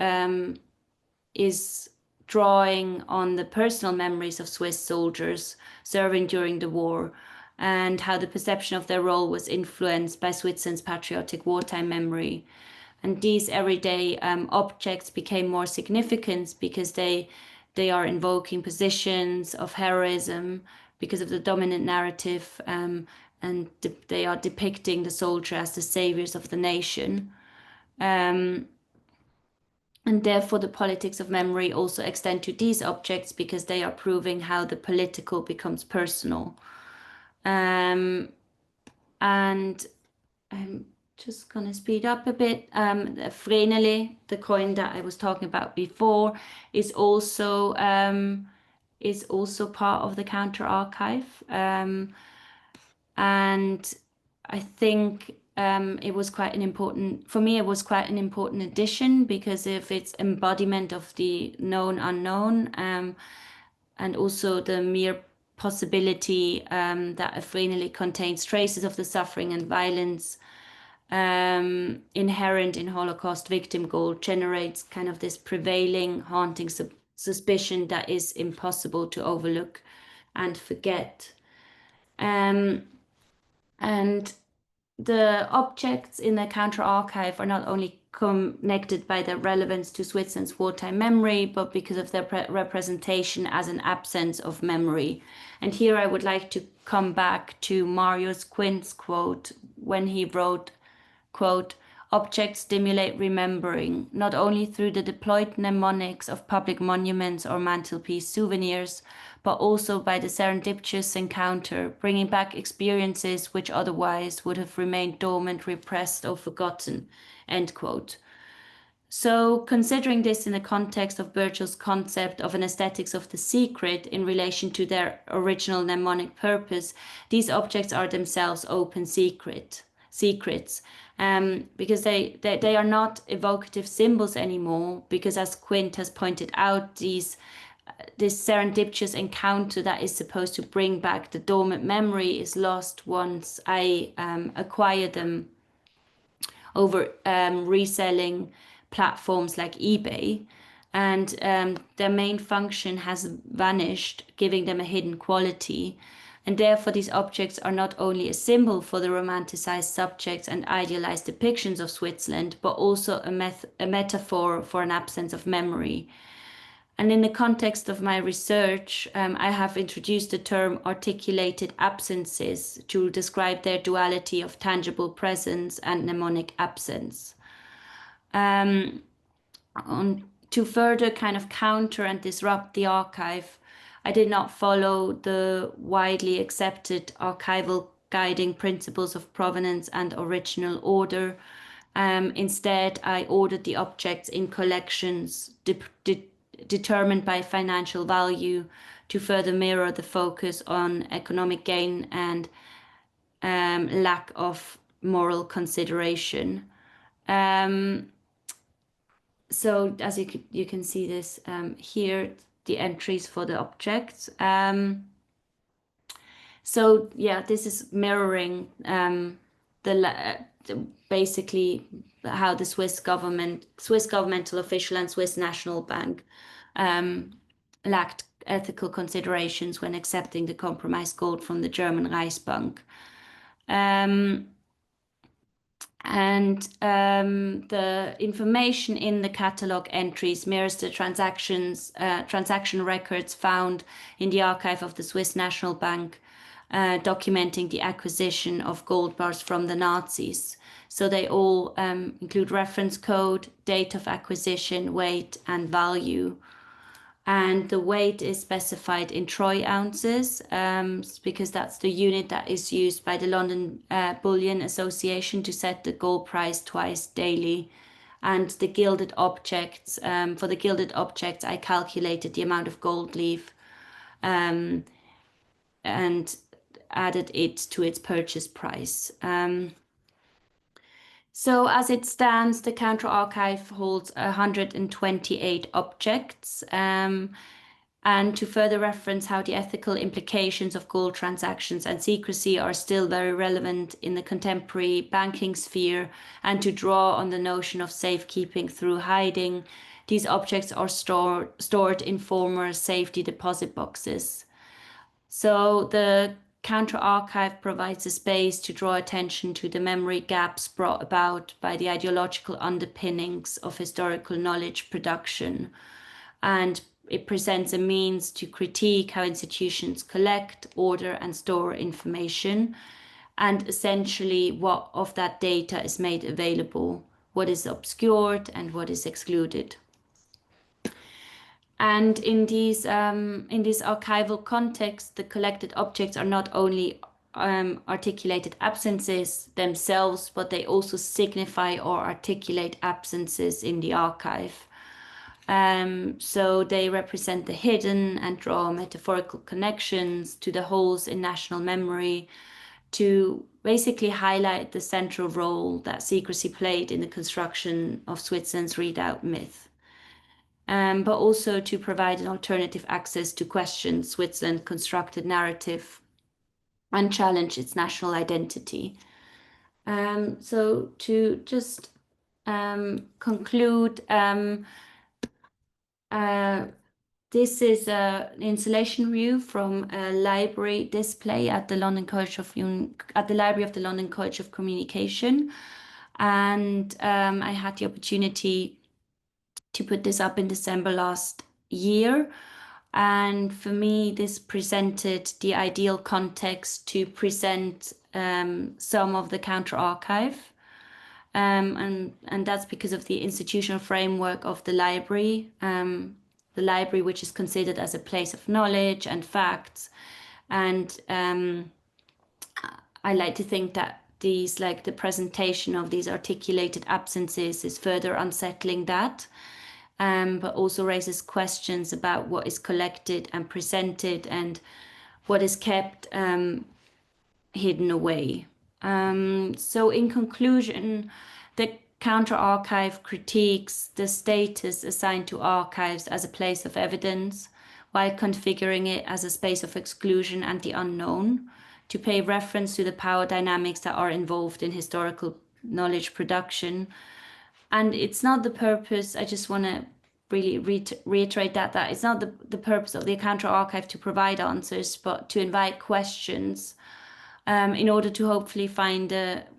is drawing on the personal memories of Swiss soldiers serving during the war, and how the perception of their role was influenced by Switzerland's patriotic wartime memory. And these everyday objects became more significant because they are invoking positions of heroism because of the dominant narrative, and they are depicting the soldier as the saviors of the nation. And therefore, the politics of memory also extend to these objects because they are proving how the political becomes personal. And I'm just going to speed up a bit. Vreneli, the coin that I was talking about before, is also part of the counter archive. And I think it was quite an important, for me, it was quite an important addition because of its embodiment of the known unknown, and also the mere possibility that a Vreneli contains traces of the suffering and violence inherent in Holocaust victim gold generates kind of this prevailing haunting suspicion that is impossible to overlook and forget. And the objects in the counter archive are not only connected by their relevance to Switzerland's wartime memory, but because of their representation as an absence of memory. And here I would like to come back to Marius Quint's quote when he wrote, quote, "Objects stimulate remembering, not only through the deployed mnemonics of public monuments or mantelpiece souvenirs, but also by the serendipitous encounter, bringing back experiences which otherwise would have remained dormant, repressed, or forgotten," end quote. So considering this in the context of Burchell's concept of an aesthetics of the secret in relation to their original mnemonic purpose, these objects are themselves open secrets, because they are not evocative symbols anymore, because as Quint has pointed out, this serendipitous encounter that is supposed to bring back the dormant memory is lost once I acquire them over reselling platforms like eBay. And their main function has vanished, giving them a hidden quality. And therefore, these objects are not only a symbol for the romanticized subjects and idealized depictions of Switzerland, but also a metaphor for an absence of memory. And in the context of my research, I have introduced the term articulated absences to describe their duality of tangible presence and mnemonic absence. To further kind of counter and disrupt the archive, I did not follow the widely accepted archival guiding principles of provenance and original order. Instead, I ordered the objects in collections determined by financial value to further mirror the focus on economic gain and lack of moral consideration. So as you can see this here, the entries for the objects. So yeah, this is mirroring basically how the Swiss governmental official and Swiss National Bank lacked ethical considerations when accepting the compromised gold from the German Reichsbank. The information in the catalog entries mirrors the transaction records found in the archive of the Swiss National Bank, documenting the acquisition of gold bars from the Nazis. So they all include reference code, date of acquisition, weight, and value. And the weight is specified in troy ounces because that's the unit that is used by the London Bullion Association to set the gold price twice daily. And the gilded objects, for the gilded objects, I calculated the amount of gold leaf and added it to its purchase price. So as it stands, the Counter Archive holds 128 objects. And to further reference how the ethical implications of gold transactions and secrecy are still very relevant in the contemporary banking sphere, and to draw on the notion of safekeeping through hiding, these objects are stored in former safety deposit boxes. So the Counter Archive provides a space to draw attention to the memory gaps brought about by the ideological underpinnings of historical knowledge production. And it presents a means to critique how institutions collect, order, and store information, and essentially what of that data is made available, what is obscured, and what is excluded. And in this archival context, the collected objects are not only articulated absences themselves, but they also signify or articulate absences in the archive. So they represent the hidden and draw metaphorical connections to the holes in national memory to basically highlight the central role that secrecy played in the construction of Switzerland's redoubt myth. But also to provide an alternative access to question Switzerland's constructed narrative and challenge its national identity. So to just conclude, this is an installation view from a library display at the Library of the London College of Communication, and I had the opportunity to put this up in December last year. And for me, this presented the ideal context to present some of the Counter Archive. And that's because of the institutional framework of the library, which is considered as a place of knowledge and facts. And I like to think that the presentation of these articulated absences is further unsettling that. But also raises questions about what is collected and presented and what is kept hidden away. So in conclusion, the Counter Archive critiques the status assigned to archives as a place of evidence, while configuring it as a space of exclusion and the unknown, to pay reference to the power dynamics that are involved in historical knowledge production. And it's not the purpose, I just want to really reiterate that it's not the purpose of the Encounter Archive to provide answers, but to invite questions in order to hopefully find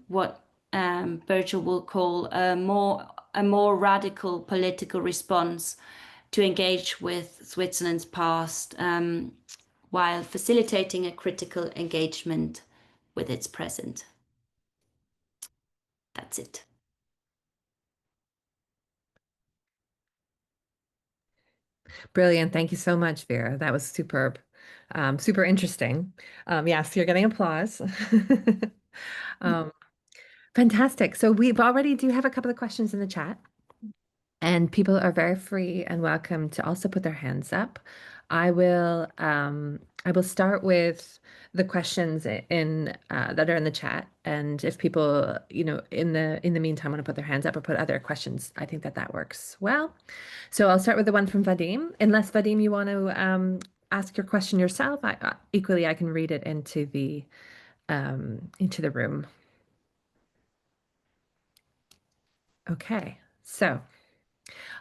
what Virgil will call a more radical political response to engage with Switzerland's past, while facilitating a critical engagement with its present. That's it. Brilliant. Thank you so much, Vera. That was superb. Super interesting. Yes, you're getting applause. Um, Fantastic. So we've already do have a couple of questions in the chat. And people are very free and welcome to also put their hands up. I will start with the questions in that are in the chat. And if people, in the meantime want to put their hands up or put other questions, I think that that works well. So I'll start with the one from Vadim. Unless Vadim, you want to ask your question yourself, equally I can read it into the room. Okay. So.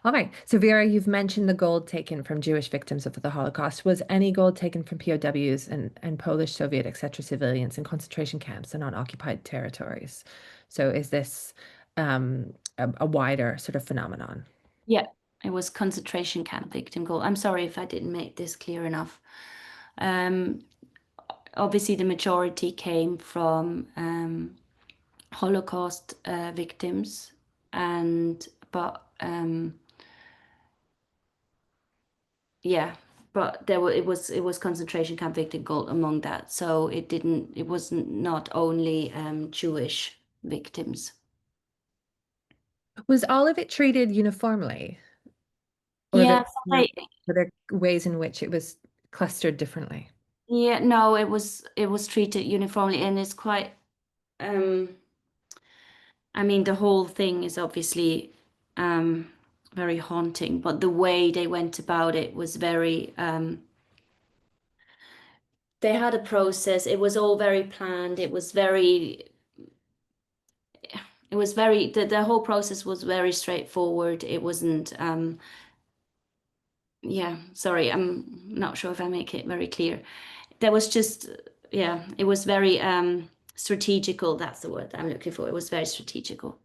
All right. So, Vera, you've mentioned the gold taken from Jewish victims of the Holocaust. Was any gold taken from POWs and Polish, Soviet, etc., civilians in concentration camps and on occupied territories? So, is this a wider sort of phenomenon? Yeah, it was concentration camp victim gold. I'm sorry if I didn't make this clear enough. Um, Obviously, the majority came from Holocaust victims, but yeah, but it was concentration camp victim gold among that. So it wasn't not only Jewish victims. Was all of it treated uniformly, or Yeah, so were there ways in which it was clustered differently? yeah, no, it was treated uniformly, and it's quite I mean, the whole thing is obviously very haunting, but the way they went about it was very, they had a process. It was all very planned. The whole process was very straightforward. It wasn't, yeah, sorry, I'm not sure if I make it very clear. There was just, yeah, it was very strategical. That's the word I'm looking for. It was very strategical.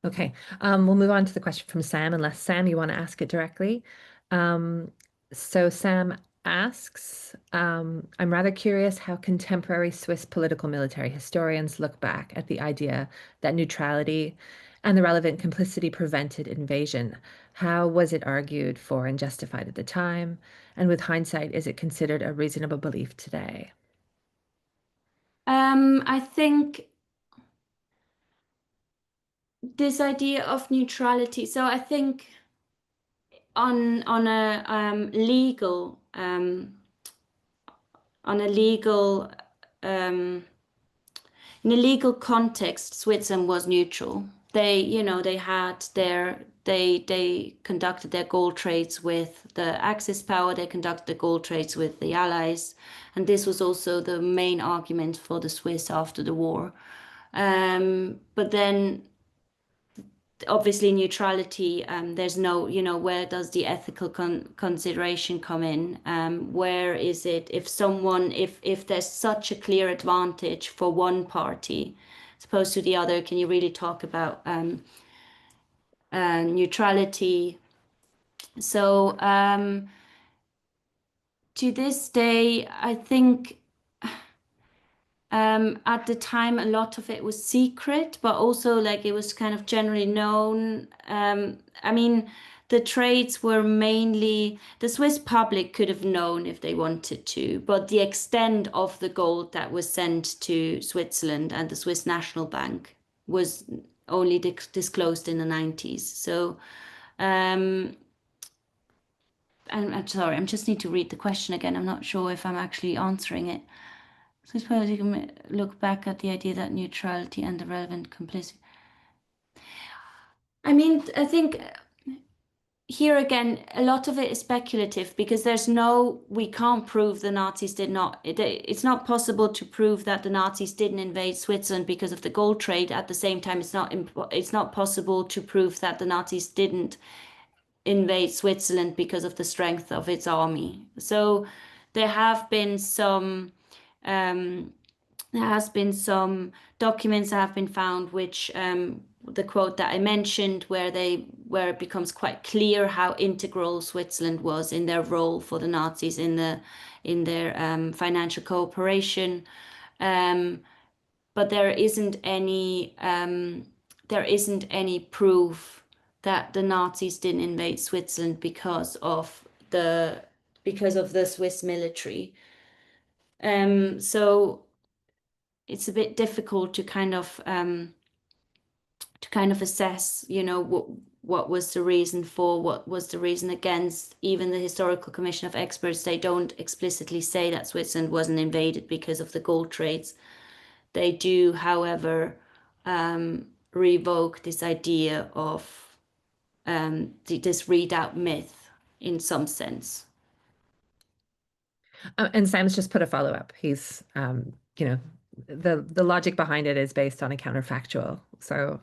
Okay, we'll move on to the question from Sam, unless Sam, you want to ask it directly. Um, so Sam asks, I'm rather curious how contemporary Swiss political military historians look back at the idea that neutrality and the relevant complicity prevented invasion. How was it argued for and justified at the time? And with hindsight, is it considered a reasonable belief today? I think this idea of neutrality. So I think on a on a legal um, in a legal context, Switzerland was neutral. They conducted their gold trades with the Axis power. They conducted the gold trades with the Allies, and this was also the main argument for the Swiss after the war. But then obviously neutrality, there's no, where does the ethical consideration come in? Where is it if there's such a clear advantage for one party as opposed to the other, can you really talk about neutrality? So to this day, I think at the time, a lot of it was secret, but also like it was kind of generally known. I mean, the trades were mainly the Swiss public could have known if they wanted to, but the extent of the gold that was sent to Switzerland and the Swiss National Bank was only disclosed in the 90s. So, um, I'm sorry, I just need to read the question again. I'm not sure if I'm actually answering it. So I suppose you can look back at the idea that neutrality and the relevant complicity. I mean, I think here again, a lot of it is speculative because we can't prove the Nazis did not, it's not possible to prove that the Nazis didn't invade Switzerland because of the gold trade. At the same time, it's not possible to prove that the Nazis didn't invade Switzerland because of the strength of its army. So there have been some, um, there has been some documents that have been found, which the quote that I mentioned, where it becomes quite clear how integral Switzerland was in their role for the Nazis in their financial cooperation. Um, but there isn't any proof that the Nazis didn't invade Switzerland because of the Swiss military. So it's a bit difficult to kind of assess, what was the reason for, what was the reason against. Even the historical commission of experts, they don't explicitly say that Switzerland wasn't invaded because of the gold trades. They do, however, revoke this idea of this redoubt myth in some sense. And Sam's just put a follow-up. He's, the logic behind it is based on a counterfactual. So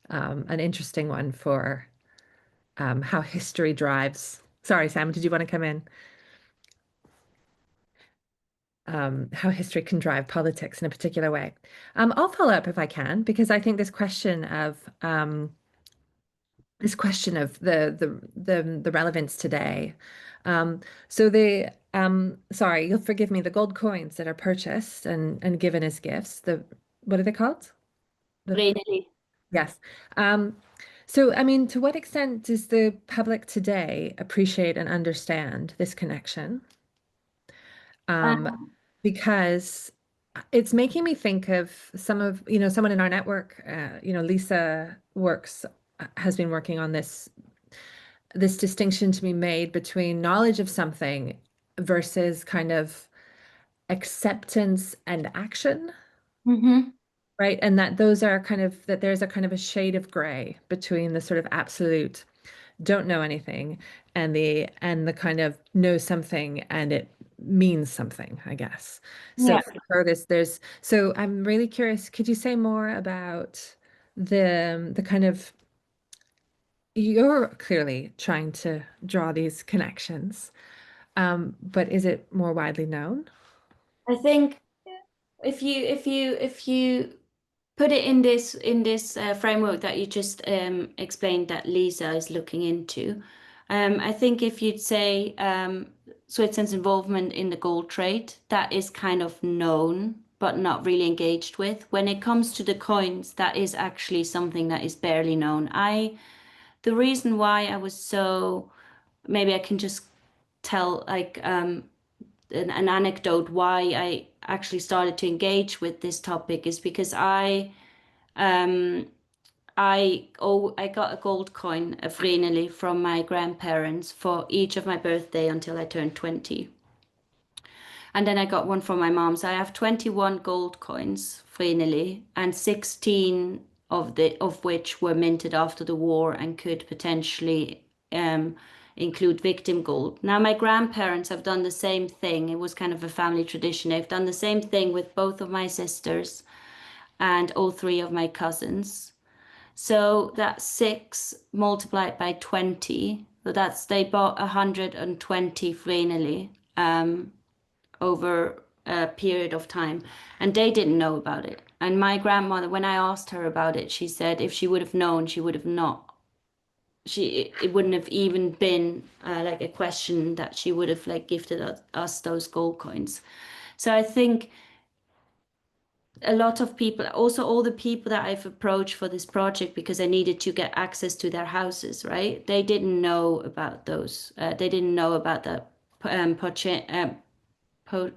an interesting one for how history drives. Sorry, Sam, did you want to come in? How history can drive politics in a particular way. I'll follow up if I can, because I think this question of the relevance today. So sorry, you'll forgive me, the gold coins that are purchased and given as gifts, what are they called? The Really? Yes. So I mean, to what extent does the public today appreciate and understand this connection? Um, because it's making me think of someone in our network, Lisa has been working on this distinction to be made between knowledge of something versus kind of acceptance and action, Mm-hmm. right? And that there's a kind of a shade of gray between the sort of absolute don't know anything and the kind of know something and it means something, I guess. So Yeah. for her, so I'm really curious, could you say more about the kind of you're clearly trying to draw these connections, but is it more widely known? I think if you put it in this framework that you just explained that Lisa is looking into, I think if you'd say Switzerland's involvement in the gold trade, that is kind of known but not really engaged with. When it comes to the coins, that is actually something that is barely known. The reason why I was so, maybe I can just tell like an anecdote why I actually started to engage with this topic is because I got a gold coin, a vreneli, from my grandparents for each of my birthday until I turned 20. And then I got one from my mom. So I have 21 gold coins, vreneli, and 16 of which were minted after the war and could potentially include victim gold. Now my grandparents have done the same thing. It was kind of a family tradition. They've done the same thing with both of my sisters and all three of my cousins. So that's 6 multiplied by 20. So they bought 120 vreneli over a period of time, and they didn't know about it. And my grandmother, when I asked her about it, she said if she would have known, she would have not. It wouldn't have even been like a question that she would have like gifted us those gold coins. So I think a lot of people, also all the people that I've approached for this project because I needed to get access to their houses, right? They didn't know about those. They didn't know about the po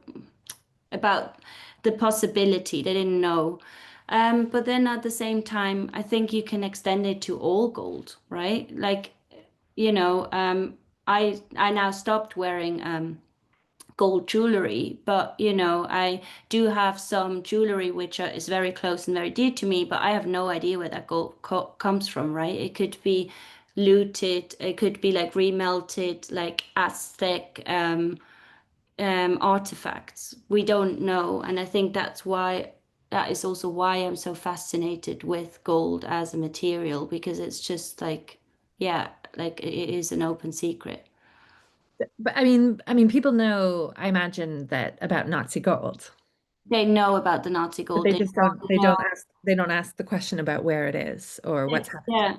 about the possibility. They didn't know. But then at the same time, I think you can extend it to all gold, right? Like, I now stopped wearing gold jewelry, but I do have some jewelry which is very close and very dear to me, but I have no idea where that gold co comes from, right? It could be looted. It could be like remelted, like Aztec artifacts. We don't know, and I think that is also why I'm so fascinated with gold as a material, because it's just like, yeah, like it is an open secret. But I mean, people know, I imagine, that about Nazi gold, They know about the Nazi but gold. they They just don't they know, don't ask they don't ask the question about where it is or what's happened to yeah,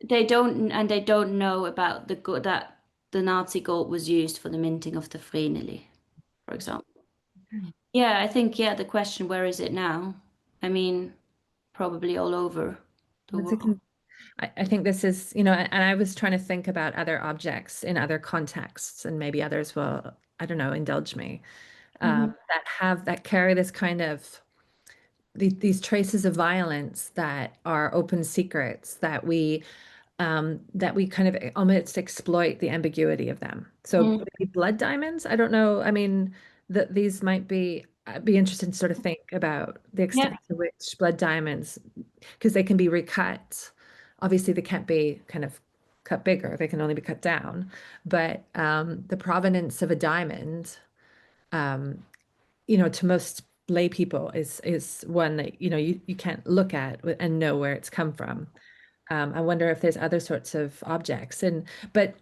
they don't know about the gold that the Nazi gold was used for the minting of the Vreneli, for example. it. Yeah, I think, yeah, the question, where is it now? I mean, probably all over the That's a world. I think this is, and I was trying to think about other objects in other contexts, and maybe others will, I don't know, indulge me, Mhm. that carry this kind of these traces of violence that are open secrets that we kind of almost exploit the ambiguity of them. So Mm. maybe blood diamonds, I don't know. I mean, that these might be, I'd be interested to sort of think about the Yeah, extent to which blood diamonds, because they can be recut. Obviously, they can't be kind of cut bigger, they can only be cut down. But the provenance of a diamond, um, to most lay people is one that, you can't look at and know where it's come from. I wonder if there's other sorts of objects. But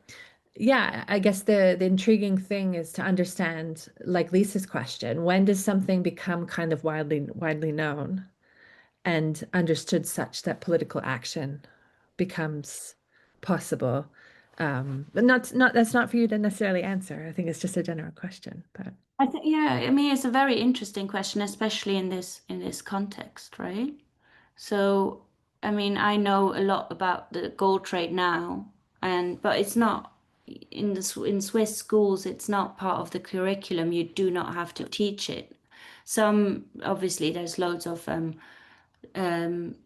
yeah, I guess the intriguing thing is to understand, like Lisa's question, when does something become kind of widely known and understood such that political action becomes possible? But not that's not for you to necessarily answer. I think it's just a general question. But I think, yeah, I mean, it's a very interesting question, especially in this context, right? So, I mean, I know a lot about the gold trade now, and but it's not in Swiss schools, it's not part of the curriculum. You do not have to teach it. Some, obviously, there's loads of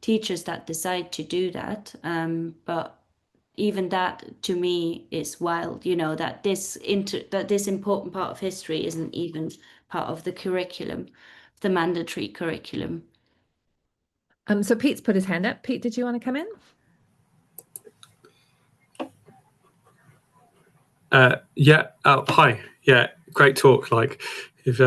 teachers that decide to do that, but even that to me is wild, that this important part of history isn't even part of the curriculum, the mandatory curriculum. so Pete's put his hand up. Pete, did you want to come in? Yeah. Oh, hi. Yeah. Great talk. Like, if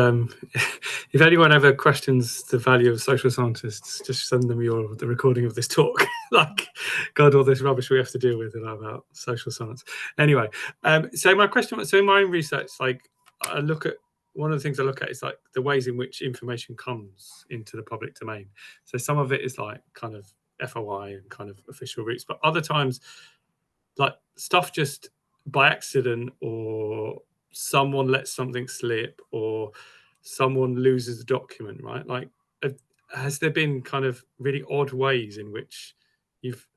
if anyone ever questions the value of social scientists, just send them the recording of this talk. Like, God, all this rubbish we have to deal with about social science. Anyway, so my question. So in my own research, like, I look at one of the things I look at is like the ways in which information comes into the public domain. So some of it is like kind of FOI and kind of official routes, but other times, like, stuff just by accident, or someone lets something slip, or someone loses a document, right? Like, has there been kind of really odd ways in which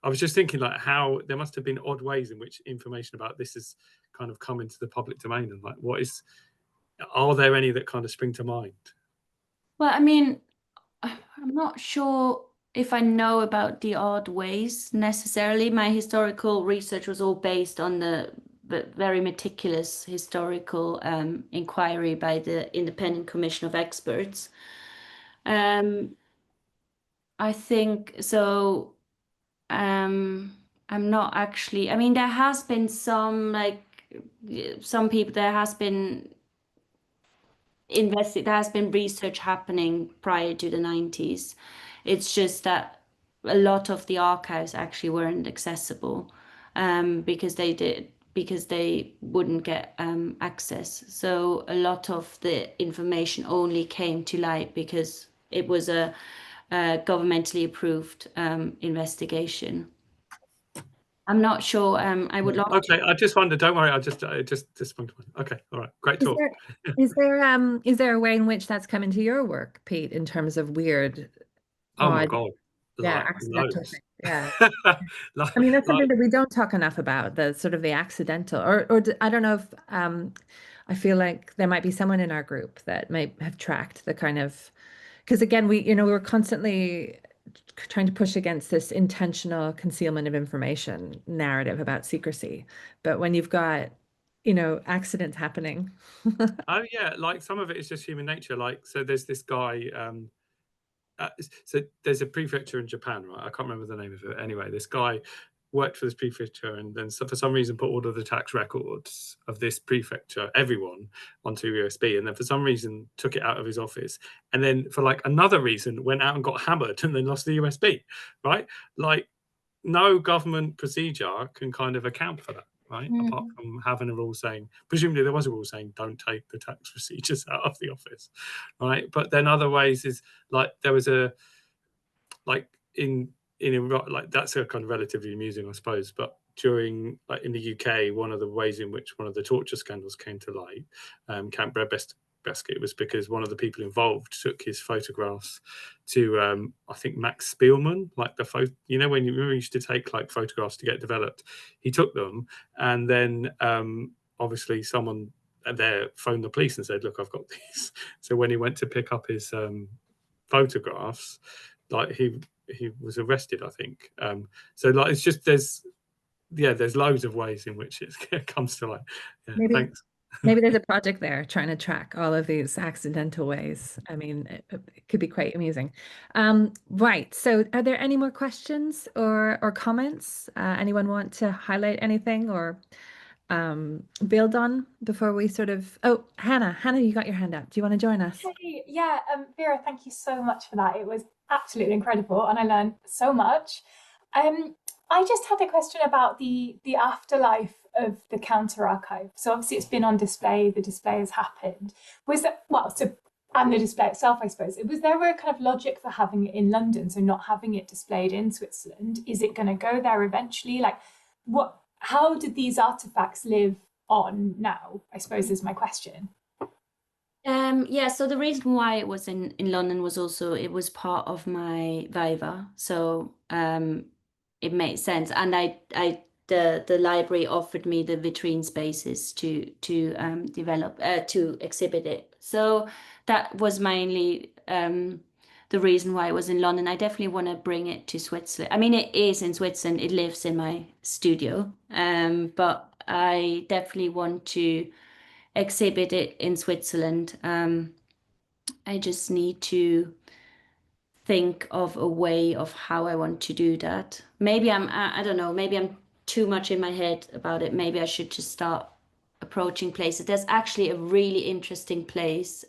I was just thinking, like, how there must have been odd ways in which information about this has kind of come into the public domain, and like, are there any that kind of spring to mind? Well, I mean, I'm not sure if I know about the odd ways necessarily. My historical research was all based on the very meticulous historical inquiry by the Independent Commission of Experts. Um, I think so. I'm not actually. I mean, there has been some, like, some people. There has been there has been research happening prior to the 90s. It's just that a lot of the archives actually weren't accessible, because they wouldn't get access. So a lot of the information only came to light because it was a governmentally approved investigation. I'm not sure. I would love Okay, I just wondered. Don't worry. I just sprung to mind. Okay, all right, great Is talk. there is there a way in which that's come into your work, Pete, in terms of weird, Oh my odd, God, yeah, like accidental loads. things? Yeah. like, I mean, that's something like that we don't talk enough about, the sort of the accidental, I don't know if I feel like there might be someone in our group that might have tracked the kind of, because again, we're constantly trying to push against this intentional concealment of information narrative about secrecy. But when you've got, accidents happening. oh yeah, like some of it is just human nature. Like, so there's this guy. Uh, so there's a prefecture in Japan, right? I can't remember the name of it. Anyway, this guy worked for this prefecture, and then for some reason put all of the tax records of this prefecture, everyone, onto USB, and then for some reason took it out of his office, and then for like another reason went out and got hammered and then lost the USB, right? Like, no government procedure can kind of account for that, right? Apart from having a rule saying, presumably there was a rule saying don't take the tax procedures out of the office, right? But then other ways is like there was a, like in Iraq, like that's a kind of relatively amusing, I suppose. But during, like in the UK, one of the ways in which one of the torture scandals came to light, Camp Breadbasket, was because one of the people involved took his photographs to, I think Max Spielman, like the photo, you know, when you used to take like photographs to get developed, he took them, and then obviously someone there phoned the police and said, "Look, I've got these." So when he went to pick up his photographs, like he was arrested, I think. So like it's just there's loads of ways in which it comes to light. Yeah, Maybe thanks. maybe there's a project there trying to track all of these accidental ways. I mean, it could be quite amusing. Right. So are there any more questions or comments? Anyone want to highlight anything or build on before we sort of, oh, Hannah, you got your hand up. Do you want to join us? Hey, yeah, Vera, thank you so much for that. It was absolutely incredible, and I learned so much. I just had a question about the afterlife of the counter archive. So obviously it's been on display, the display has happened. Was that, well, so, and the display itself, I suppose. Was there a kind of logic for having it in London, so not having it displayed in Switzerland? Is it going to go there eventually? Like, how did these artifacts live on now, I suppose, is my question. Yeah, so the reason why it was in London was also it was part of my Viva, so it made sense, and the library offered me the vitrine spaces to develop to exhibit it, so that was mainly the reason why it was in London. I definitely want to bring it to Switzerland. I mean, it is in Switzerland. It lives in my studio, but I definitely want to exhibit it in Switzerland. I just need to think of a way of how I want to do that. Maybe I don't know, maybe I'm too much in my head about it. Maybe I should just start approaching places. There's actually a really interesting place,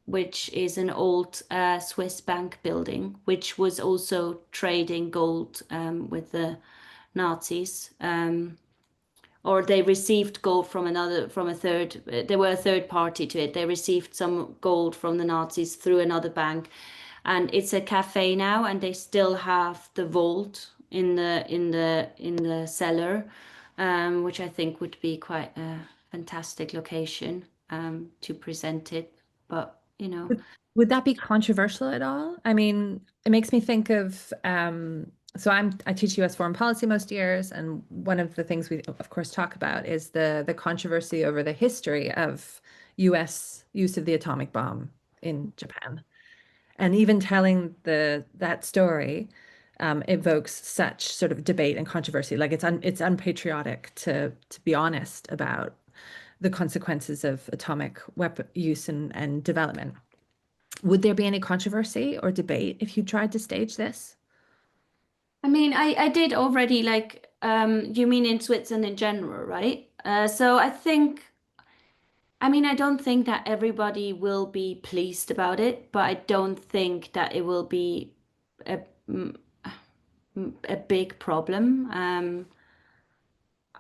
which is an old Swiss bank building, which was also trading gold with the Nazis. Or they received gold from a third, they were a third party to it. They received some gold from the Nazis through another bank. And it's a cafe now, and they still have the vault in the cellar, which I think would be quite a fantastic location to present it. But you know, Would that be controversial at all? I mean, it makes me think of so I teach US foreign policy most years, and one of the things we of course talk about is the controversy over the history of US use of the atomic bomb in Japan. And even telling that story evokes such sort of debate and controversy. Like it's unpatriotic to be honest about the consequences of atomic weapon use and development. Would there be any controversy or debate if you tried to stage this? I mean, I did already, like, you mean in Switzerland in general, right? So I mean, I don't think that everybody will be pleased about it, but I don't think that it will be a, a big problem.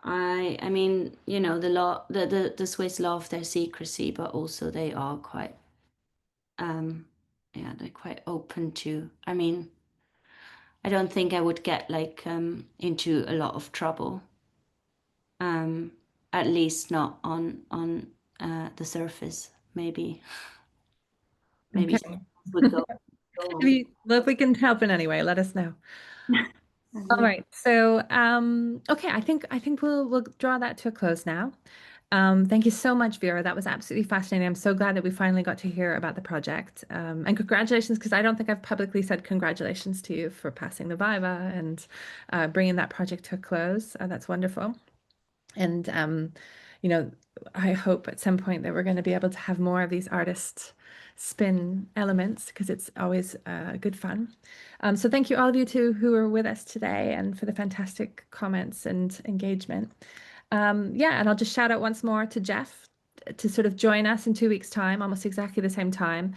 I mean, you know, the law, the Swiss love their secrecy, but also they are quite, yeah, they're quite open to. I mean, I don't think I would get like into a lot of trouble. At least not on the surface. Maybe Okay. someone would go. Well, if we can help in any way, let us know. All right. So, okay, I think we'll draw that to a close now. Thank you so much, Vera. That was absolutely fascinating. I'm so glad that we finally got to hear about the project. And congratulations, because I don't think I've publicly said congratulations to you for passing the Viva and bringing that project to a close. That's wonderful. And, you know, I hope at some point that we're going to be able to have more of these artist spin elements because it's always good fun. So thank you all of you too who are with us today and for the fantastic comments and engagement. Yeah, and I'll just shout out once more to Jeff to sort of join us in 2 weeks' time, almost exactly the same time.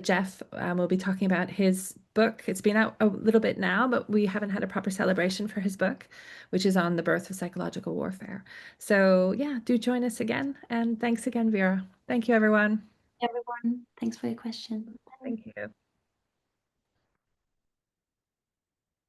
Jeff will be talking about his book. It's been out a little bit now, but we haven't had a proper celebration for his book, which is on the birth of psychological warfare. So yeah, do join us again. And thanks again, Vera. Thank you, everyone. Everyone, thanks for your question.